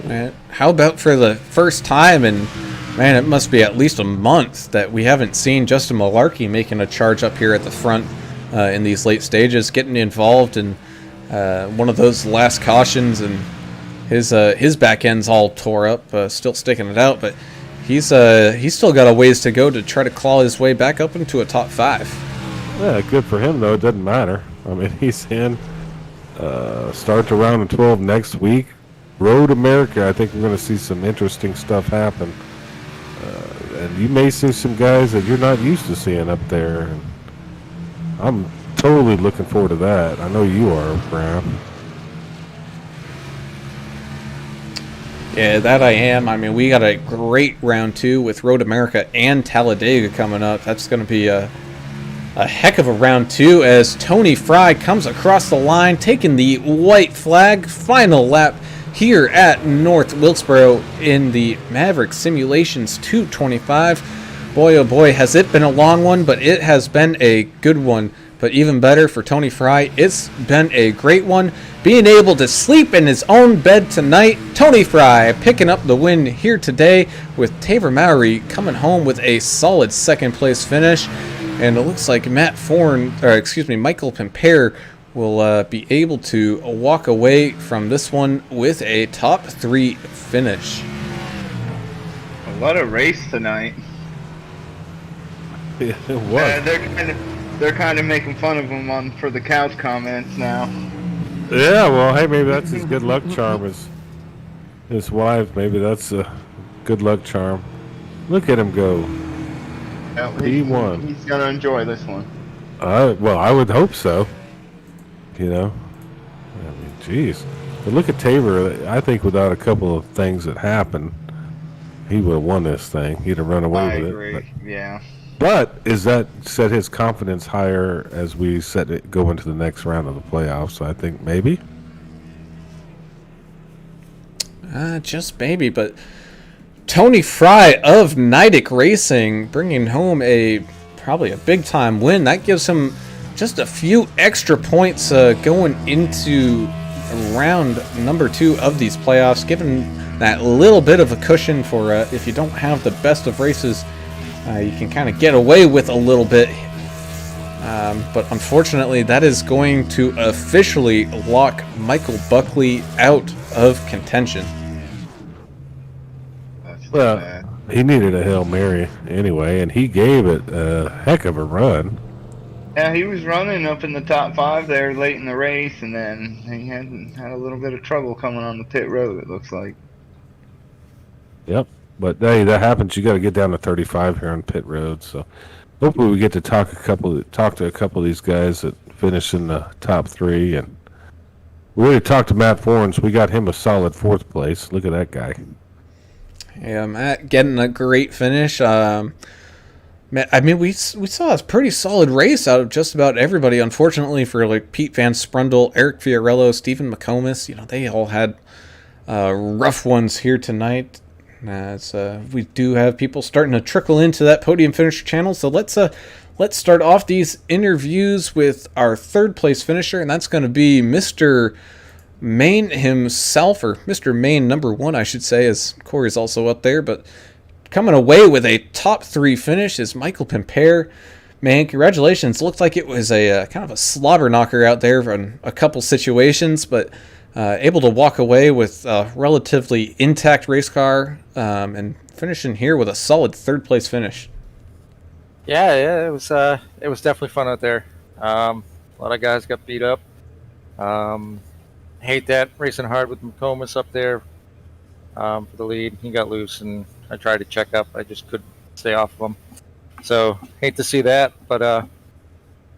Man, how about for the first time in, man, it must be at least a month that we haven't seen Justin Malarkey making a charge up here at the front in these late stages, getting involved in one of those last cautions, and his back end's all tore up, still sticking it out, but he's still got a ways to go to try to claw his way back up into a top 5. Yeah, good for him though. It doesn't matter. I mean, he's in. Start to round of 12 next week. Road America. I think we're going to see some interesting stuff happen, and you may see some guys that you're not used to seeing up there. And I'm totally looking forward to that. I know you are, Graham. Yeah, that I am. I mean, we got a great round 2 with Road America and Talladega coming up. That's going to be a heck of a round 2 as Tony Fry comes across the line, taking the white flag. Final lap here at North Wilkesboro in the Maverick Simulations 225. Boy, oh boy, has it been a long one, but it has been a good one. But even better for Tony Fry, it's been a great one. Being able to sleep in his own bed tonight, Tony Fry picking up the win here today with Taver Mowry coming home with a solid second place finish. And it looks like Michael Pimpere will be able to walk away from this one with a top 3 finish. A lot of race tonight. Yeah, it was. They're kind of making fun of him for the couch comments now. Yeah, well, hey, maybe that's his good luck charm. His wife, maybe that's a good luck charm. Look at him go. Yeah, He won. He's gonna enjoy this one. Well, I would hope so. You know, I mean, jeez. But look at Tabor. I think without a couple of things that happened, he would have won this thing. He'd have run away I with agree. it. Yeah. But is that set his confidence higher as we go into the next round of the playoffs? I think maybe. Just maybe, but Tony Fry of Nidec Racing bringing home probably a big time win. That gives him just a few extra points going into round number 2 of these playoffs, giving that little bit of a cushion for if you don't have the best of races, you can kind of get away with a little bit. But unfortunately, that is going to officially lock Michael Buckley out of contention. Well, he needed a Hail Mary anyway, and he gave it a heck of a run. Yeah, he was running up in the top 5 there late in the race, and then he had a little bit of trouble coming on the pit road, it looks like. Yep. But hey, that happens. You got to get down to 35 here on pit road. So hopefully we get to talk to a couple of these guys that finish in the top 3. And we already talked to Matt Forens. We got him a solid 4th place. Look at that guy. Yeah, Matt getting a great finish. Man, I mean, we saw a pretty solid race out of just about everybody. Unfortunately for like Pete Van Sprundle, Eric Fiorello, Stephen McComas, they all had rough ones here tonight. As we do have people starting to trickle into that podium finisher channel, so let's start off these interviews with our 3rd place finisher, and that's going to be Mr. Maine himself, or Mr. Maine number 1, I should say, as Corey's also up there. But coming away with a top 3 finish is Michael Pimpere. Man, congratulations! Looked like it was a kind of a slobber knocker out there in a couple situations, but able to walk away with a relatively intact race car and finishing here with a solid 3rd place finish. Yeah, it was definitely fun out there. A lot of guys got beat up. Hate that, racing hard with McComas up there for the lead. He got loose, and I tried to check up. I just couldn't stay off of him. So hate to see that, but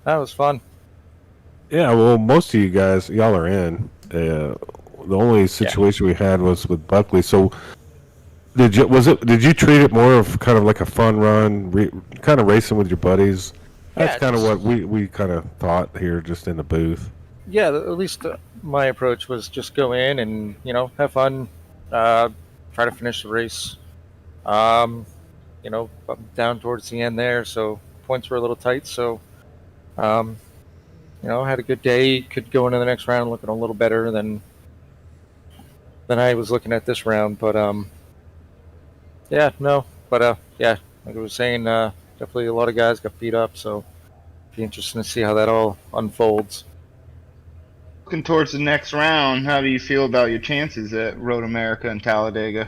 that was fun. Yeah, well, most of you guys, y'all are in. The only situation we had was with Buckley. So did you treat it more of kind of like a fun run, kind of racing with your buddies? That's kind of what we kind of thought here, just in the booth. Yeah, at least my approach was just go in and have fun, try to finish the race You know, down towards the end there, so points were a little tight. So, you know, had a good day. Could go into the next round looking a little better than I was looking at this round. But yeah, no. But yeah, like I was saying, definitely a lot of guys got beat up. So, be interesting to see how that all unfolds. Looking towards the next round, how do you feel about your chances at Road America and Talladega?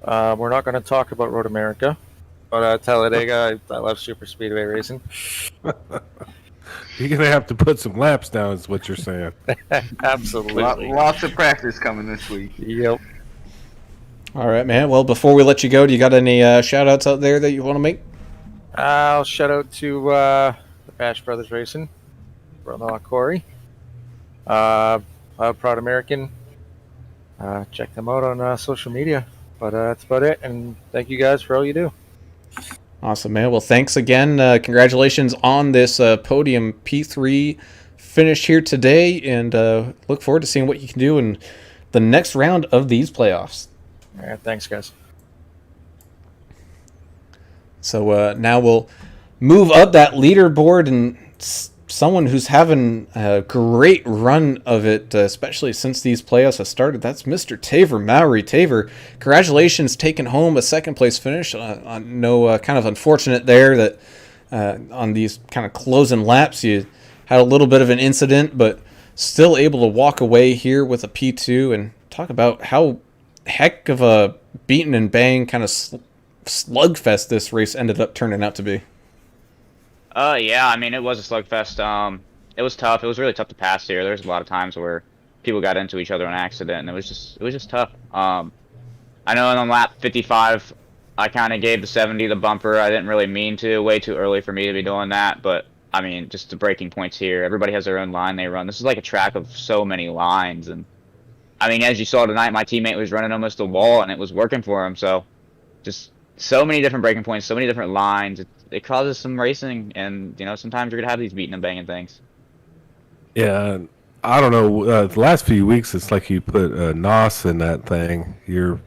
We're not going to talk about Road America, but Talladega, I love super speedway racing. You're gonna have to put some laps down, is what you're saying. Absolutely. Lots of practice coming this week. Yep. All right, man. Well, before we let you go, do you got any shout outs out there that you want to make? I'll shout out to the Bash Brothers Racing, brother Corey, Proud American. Check them out on social media. But that's about it. And thank you guys for all you do. Awesome, man. Well, thanks again. Congratulations on this podium P3 finish here today, and look forward to seeing what you can do in the next round of these playoffs. All right, thanks, guys. So now we'll move up that leaderboard, and someone who's having a great run of it, especially since these playoffs have started, that's Mr. Taver Mowry. Taver, congratulations, taking home a second place finish. No kind of unfortunate there that on these kind of closing laps you had a little bit of an incident, but still able to walk away here with a P2, and talk about how heck of a beaten and bang kind of slugfest this race ended up turning out to be. Yeah, I mean, it was a slugfest. It was tough. It was really tough to pass here. There's a lot of times where people got into each other on accident, and it was just tough. I know on lap 55, I kind of gave the 70 the bumper. I didn't really mean to. Way too early for me to be doing that, but I mean, just the braking points here. Everybody has their own line they run. This is like a track of so many lines, and I mean, as you saw tonight, my teammate was running almost a wall, and it was working for him. So, just so many different braking points, so many different lines. It causes some racing, and you know, sometimes you're gonna have these beating and banging things. Yeah, I don't know. The last few weeks, it's like you put NOS in that thing. You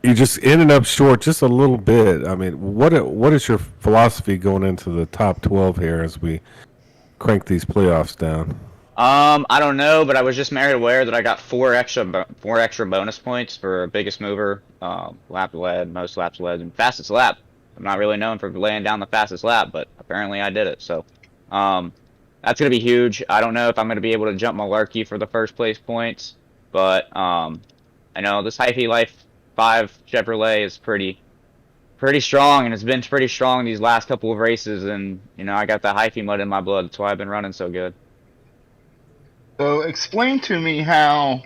just ended up short just a little bit. I mean, what is your philosophy going into the top 12 here as we crank these playoffs down? I don't know, but I was just made aware that I got four extra bonus points for biggest mover, lap led, most laps led, and fastest lap. I'm not really known for laying down the fastest lap, but apparently I did it. So, that's gonna be huge. I don't know if I'm gonna be able to jump Malarkey for the first place points, but I know this Hyphy Life 5 Chevrolet is pretty strong, and it's been pretty strong these last couple of races. And you know, I got the Hyphy mud in my blood. That's why I've been running so good. So explain to me how,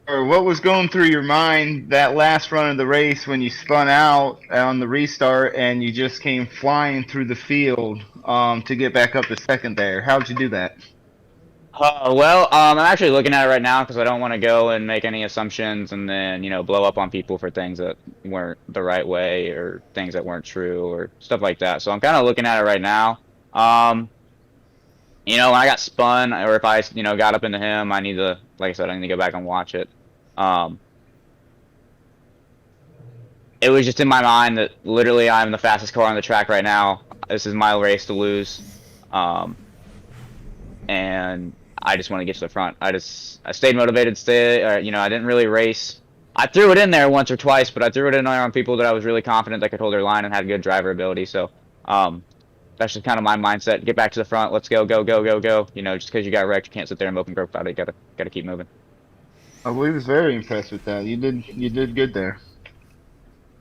or what was going through your mind that last run of the race when you spun out on the restart and you just came flying through the field to get back up to second there. How'd you do that? Well, I'm actually looking at it right now because I don't want to go and make any assumptions and then, you know, blow up on people for things that weren't the right way or things that weren't true or stuff like that. So I'm kind of looking at it right now. You know, when I got spun, or if I, you know, got up into him, I need to, like I said, I need to go back and watch it. It was just in my mind that literally I'm the fastest car on the track right now. This is my race to lose. And I just want to get to the front. I stayed motivated, you know, I didn't really race. I threw it in there once or twice, but I threw it in there on people that I was really confident that could hold their line and had good driver ability. So, that's just kind of my mindset. Get back to the front. Let's go, go, go, go, go. You know, just because you got wrecked, you can't sit there and mope and grope about it. You gotta keep moving. I was very impressed with that. You did good there.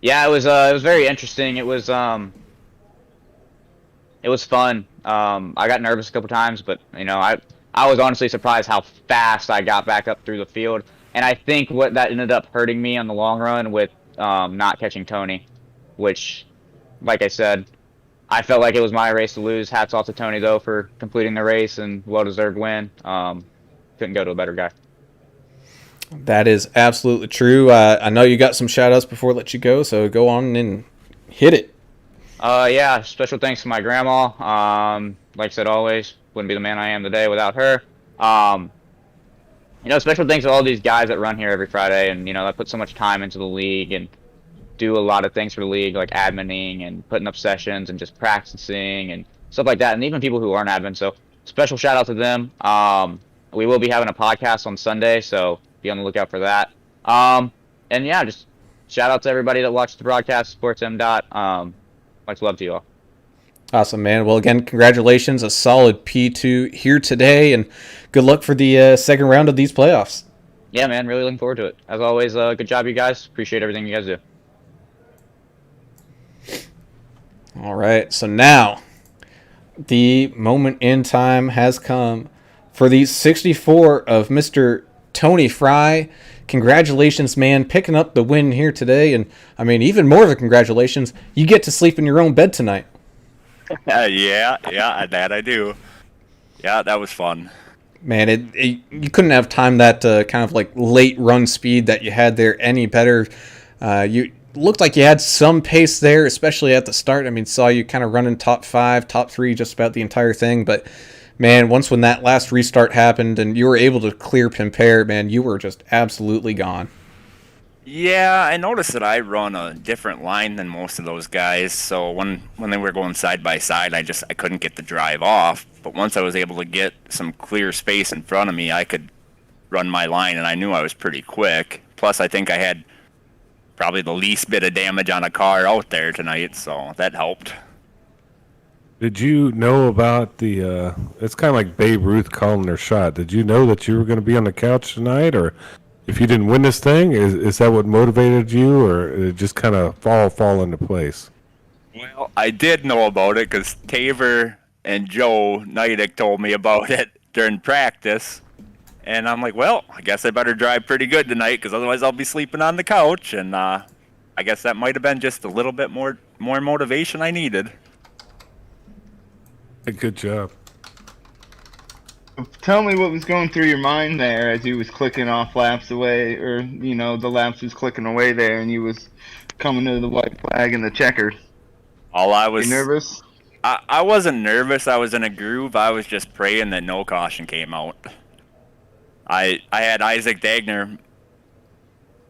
Yeah, it was very interesting. It was fun. I got nervous a couple times, but you know, I was honestly surprised how fast I got back up through the field. And I think what that ended up hurting me on the long run with not catching Tony, which, like I said, I felt like it was my race to lose. Hats off to Tony, though, for completing the race and well-deserved win. Couldn't go to a better guy. That is absolutely true. I know you got some shout-outs before I let you go, so go on and hit it. Yeah, special thanks to my grandma. Like I said, always, wouldn't be the man I am today without her. You know, special thanks to all these guys that run here every Friday and, you know, that put so much time into the league and do a lot of things for the league, like adminning and putting up sessions and just practicing and stuff like that. And even people who aren't admin. So special shout out to them. We will be having a podcast on Sunday, so be on the lookout for that. And yeah, just shout out to everybody that watched the broadcast, supports MDOT. Much love to you all. Awesome, man. Well, again, congratulations. A solid P2 here today, and good luck for the second round of these playoffs. Yeah, man, really looking forward to it. As always, good job, you guys. Appreciate everything you guys do. All right, so now the moment in time has come for the 64 of Mr. Tony Fry. Congratulations, man, picking up the win here today. And, I mean, even more of a congratulations, you get to sleep in your own bed tonight. Yeah, that I do. Yeah, that was fun. Man, you couldn't have timed that kind of like late run speed that you had there any better. You looked like you had some pace there, especially at the start. I mean, saw you kind of running top 5, top 3 just about the entire thing. But, man, once when that last restart happened and you were able to clear Pimpere, man, you were just absolutely gone. Yeah, I noticed that I run a different line than most of those guys. So when they were going side by side, I couldn't get the drive off. But once I was able to get some clear space in front of me, I could run my line, and I knew I was pretty quick. Plus, I think I had probably the least bit of damage on a car out there tonight, so that helped. Did you know about the? It's kind of like Babe Ruth calling their shot. Did you know that you were going to be on the couch tonight, or if you didn't win this thing, is that what motivated you, or did it just kind of fall into place? Well, I did know about it because Taver and Joe Nidick told me about it during practice, and I'm like, well, I guess I better drive pretty good tonight because otherwise I'll be sleeping on the couch. And I guess that might have been just a little bit more motivation I needed. Good job. Tell me what was going through your mind there as you was clicking off laps away, or the laps was clicking away there, and you was coming to the white flag and the checkered. You nervous? I wasn't nervous. I was in a groove. I was just praying that no caution came out. I had Isaac Dagner,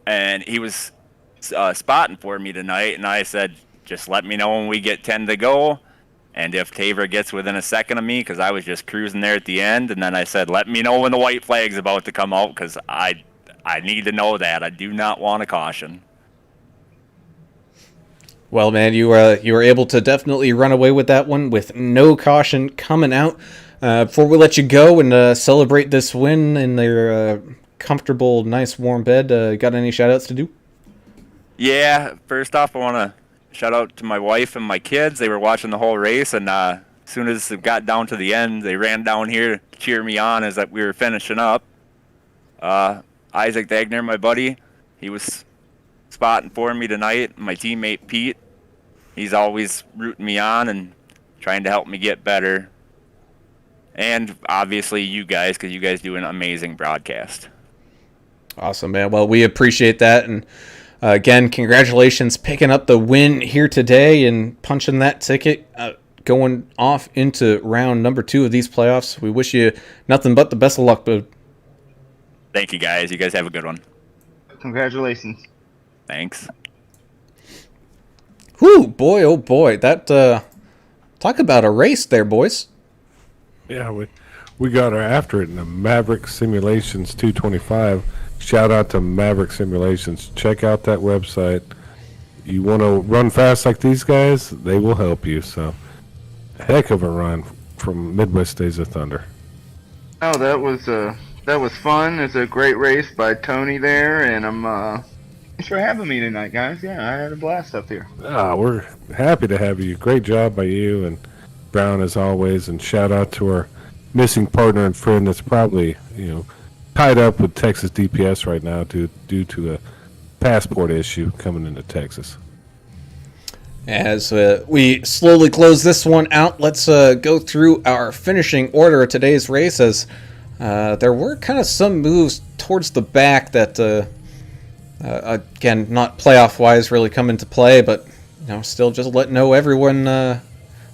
and he was spotting for me tonight, and I said, just let me know when we get 10 to go. And if Taver gets within a second of me, because I was just cruising there at the end, and then I said, let me know when the white flag's about to come out, because I need to know that. I do not want a caution. Well, man, you were able to definitely run away with that one with no caution coming out. Before we let you go and celebrate this win in their comfortable, nice, warm bed, got any shout-outs to do? Yeah, first off, I want to shout out to my wife and my kids. They were watching the whole race, and as soon as it got down to the end, they ran down here to cheer me on as we were finishing up. Isaac Dagner, my buddy, he was spotting for me tonight. My teammate Pete, he's always rooting me on and trying to help me get better. And obviously you guys, because you guys do an amazing broadcast. Awesome, man. Well, we appreciate that, and again, congratulations picking up the win here today and punching that ticket, going off into round number 2 of these playoffs. We wish you nothing but the best of luck, bud. Thank you, guys. You guys have a good one. Congratulations. Thanks. Whew, boy, oh boy. That, talk about a race there, boys. Yeah, we got her after it in the Maverick Simulations 225. Shout out to Maverick Simulations. Check out that website. You want to run fast like these guys? They will help you. So, heck of a run from Midwest Days of Thunder. Oh, that was fun. It's a great race by Tony there, and thanks for having me tonight, guys. Yeah, I had a blast up here. We're happy to have you. Great job by you and Brown as always. And shout out to our missing partner and friend that's probably tied up with Texas DPS right now due to a passport issue coming into Texas. As we slowly close this one out, let's go through our finishing order of today's race, as there were kind of some moves towards the back that, again, not playoff-wise really come into play, but still just know everyone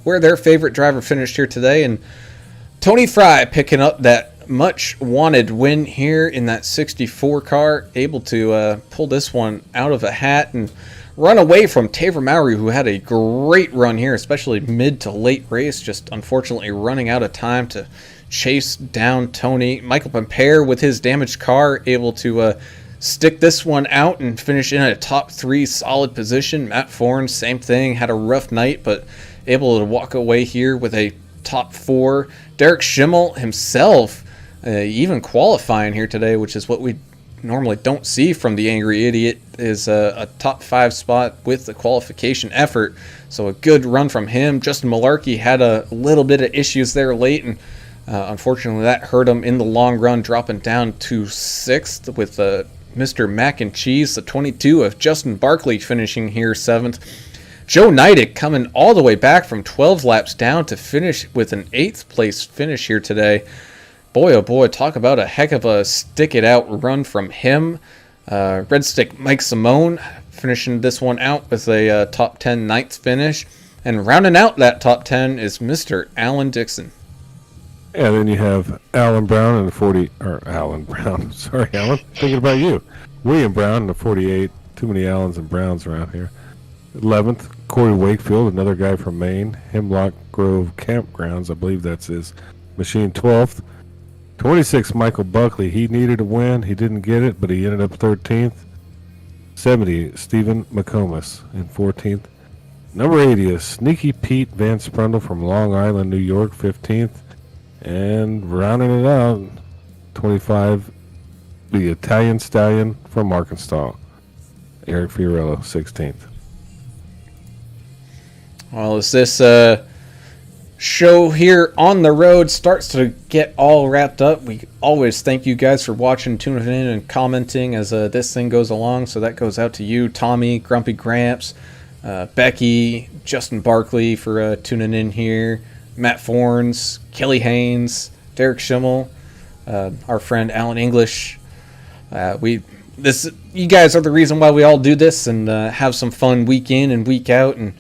where their favorite driver finished here today. And Tony Fry picking up that much wanted win here in that 64 car, able to pull this one out of a hat and run away from Taver Mowry, who had a great run here, especially mid to late race, just unfortunately running out of time to chase down Tony. Michael Pampere with his damaged car able to stick this one out and finish in a top 3 solid position. Matt Forn, same thing, had a rough night, but able to walk away here with a top 4. Derek Schimmel himself even qualifying here today, which is what we normally don't see from the Angry Idiot, is a top 5 spot with the qualification effort. So a good run from him. Justin Malarkey had a little bit of issues there late, and unfortunately that hurt him in the long run, dropping down to 6th with Mr. Mac and Cheese, the 22 of Justin Barkley, finishing here 7th. Joe Neidick coming all the way back from 12 laps down to finish with an 8th place finish here today. Boy, oh boy, talk about a heck of a stick-it-out run from him. Red Stick Mike Simone finishing this one out with a top 10 9th finish. And rounding out that top 10 is Mr. Alan Dixon. Yeah, then you have Alan Brown in the 40, or Alan Brown, sorry Alan, thinking about you. William Brown in the 48, too many Allens and Browns around here. 11th, Corey Wakefield, another guy from Maine, Hemlock Grove Campgrounds, I believe that's his machine. 12th, 26th, Michael Buckley, he needed a win, he didn't get it, but he ended up 13th. 70, Stephen McComas in 14th. Number 80 is Sneaky Pete Van Sprundle from Long Island, New York, 15th. And rounding it out, 25, the Italian Stallion from Arkansas, Eric Fiorello, 16th. Well, as this show here on the road starts to get all wrapped up, we always thank you guys for watching, tuning in, and commenting as this thing goes along. So that goes out to you, Tommy, Grumpy Gramps, Becky, Justin Barkley for tuning in here, Matt Forns, Kelly Haynes, Derek Schimmel, our friend Alan English. You guys are the reason why we all do this and have some fun week in and week out, and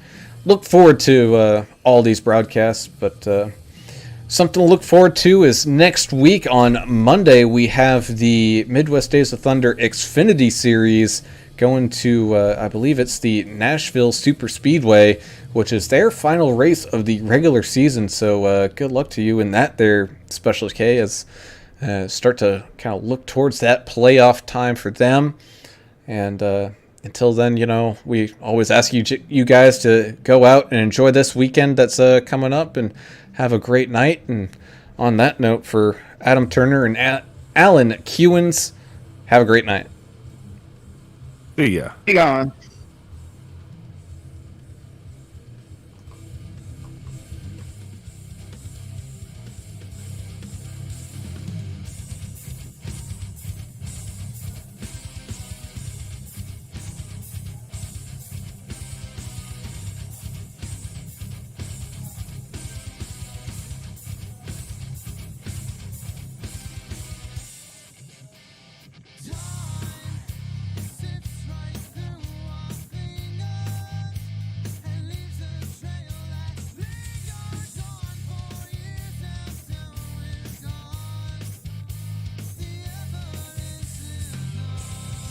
look forward to all these broadcasts. But something to look forward to is next week on Monday we have the Midwest Days of Thunder Xfinity Series going to, I believe it's the Nashville Super Speedway, which is their final race of the regular season. So good luck to you in that there, Special K, as start to kind of look towards that playoff time for them. And until then, we always ask you guys to go out and enjoy this weekend that's coming up and have a great night. And on that note, for Adam Turner and Alan Kewins, have a great night. See ya. Be gone.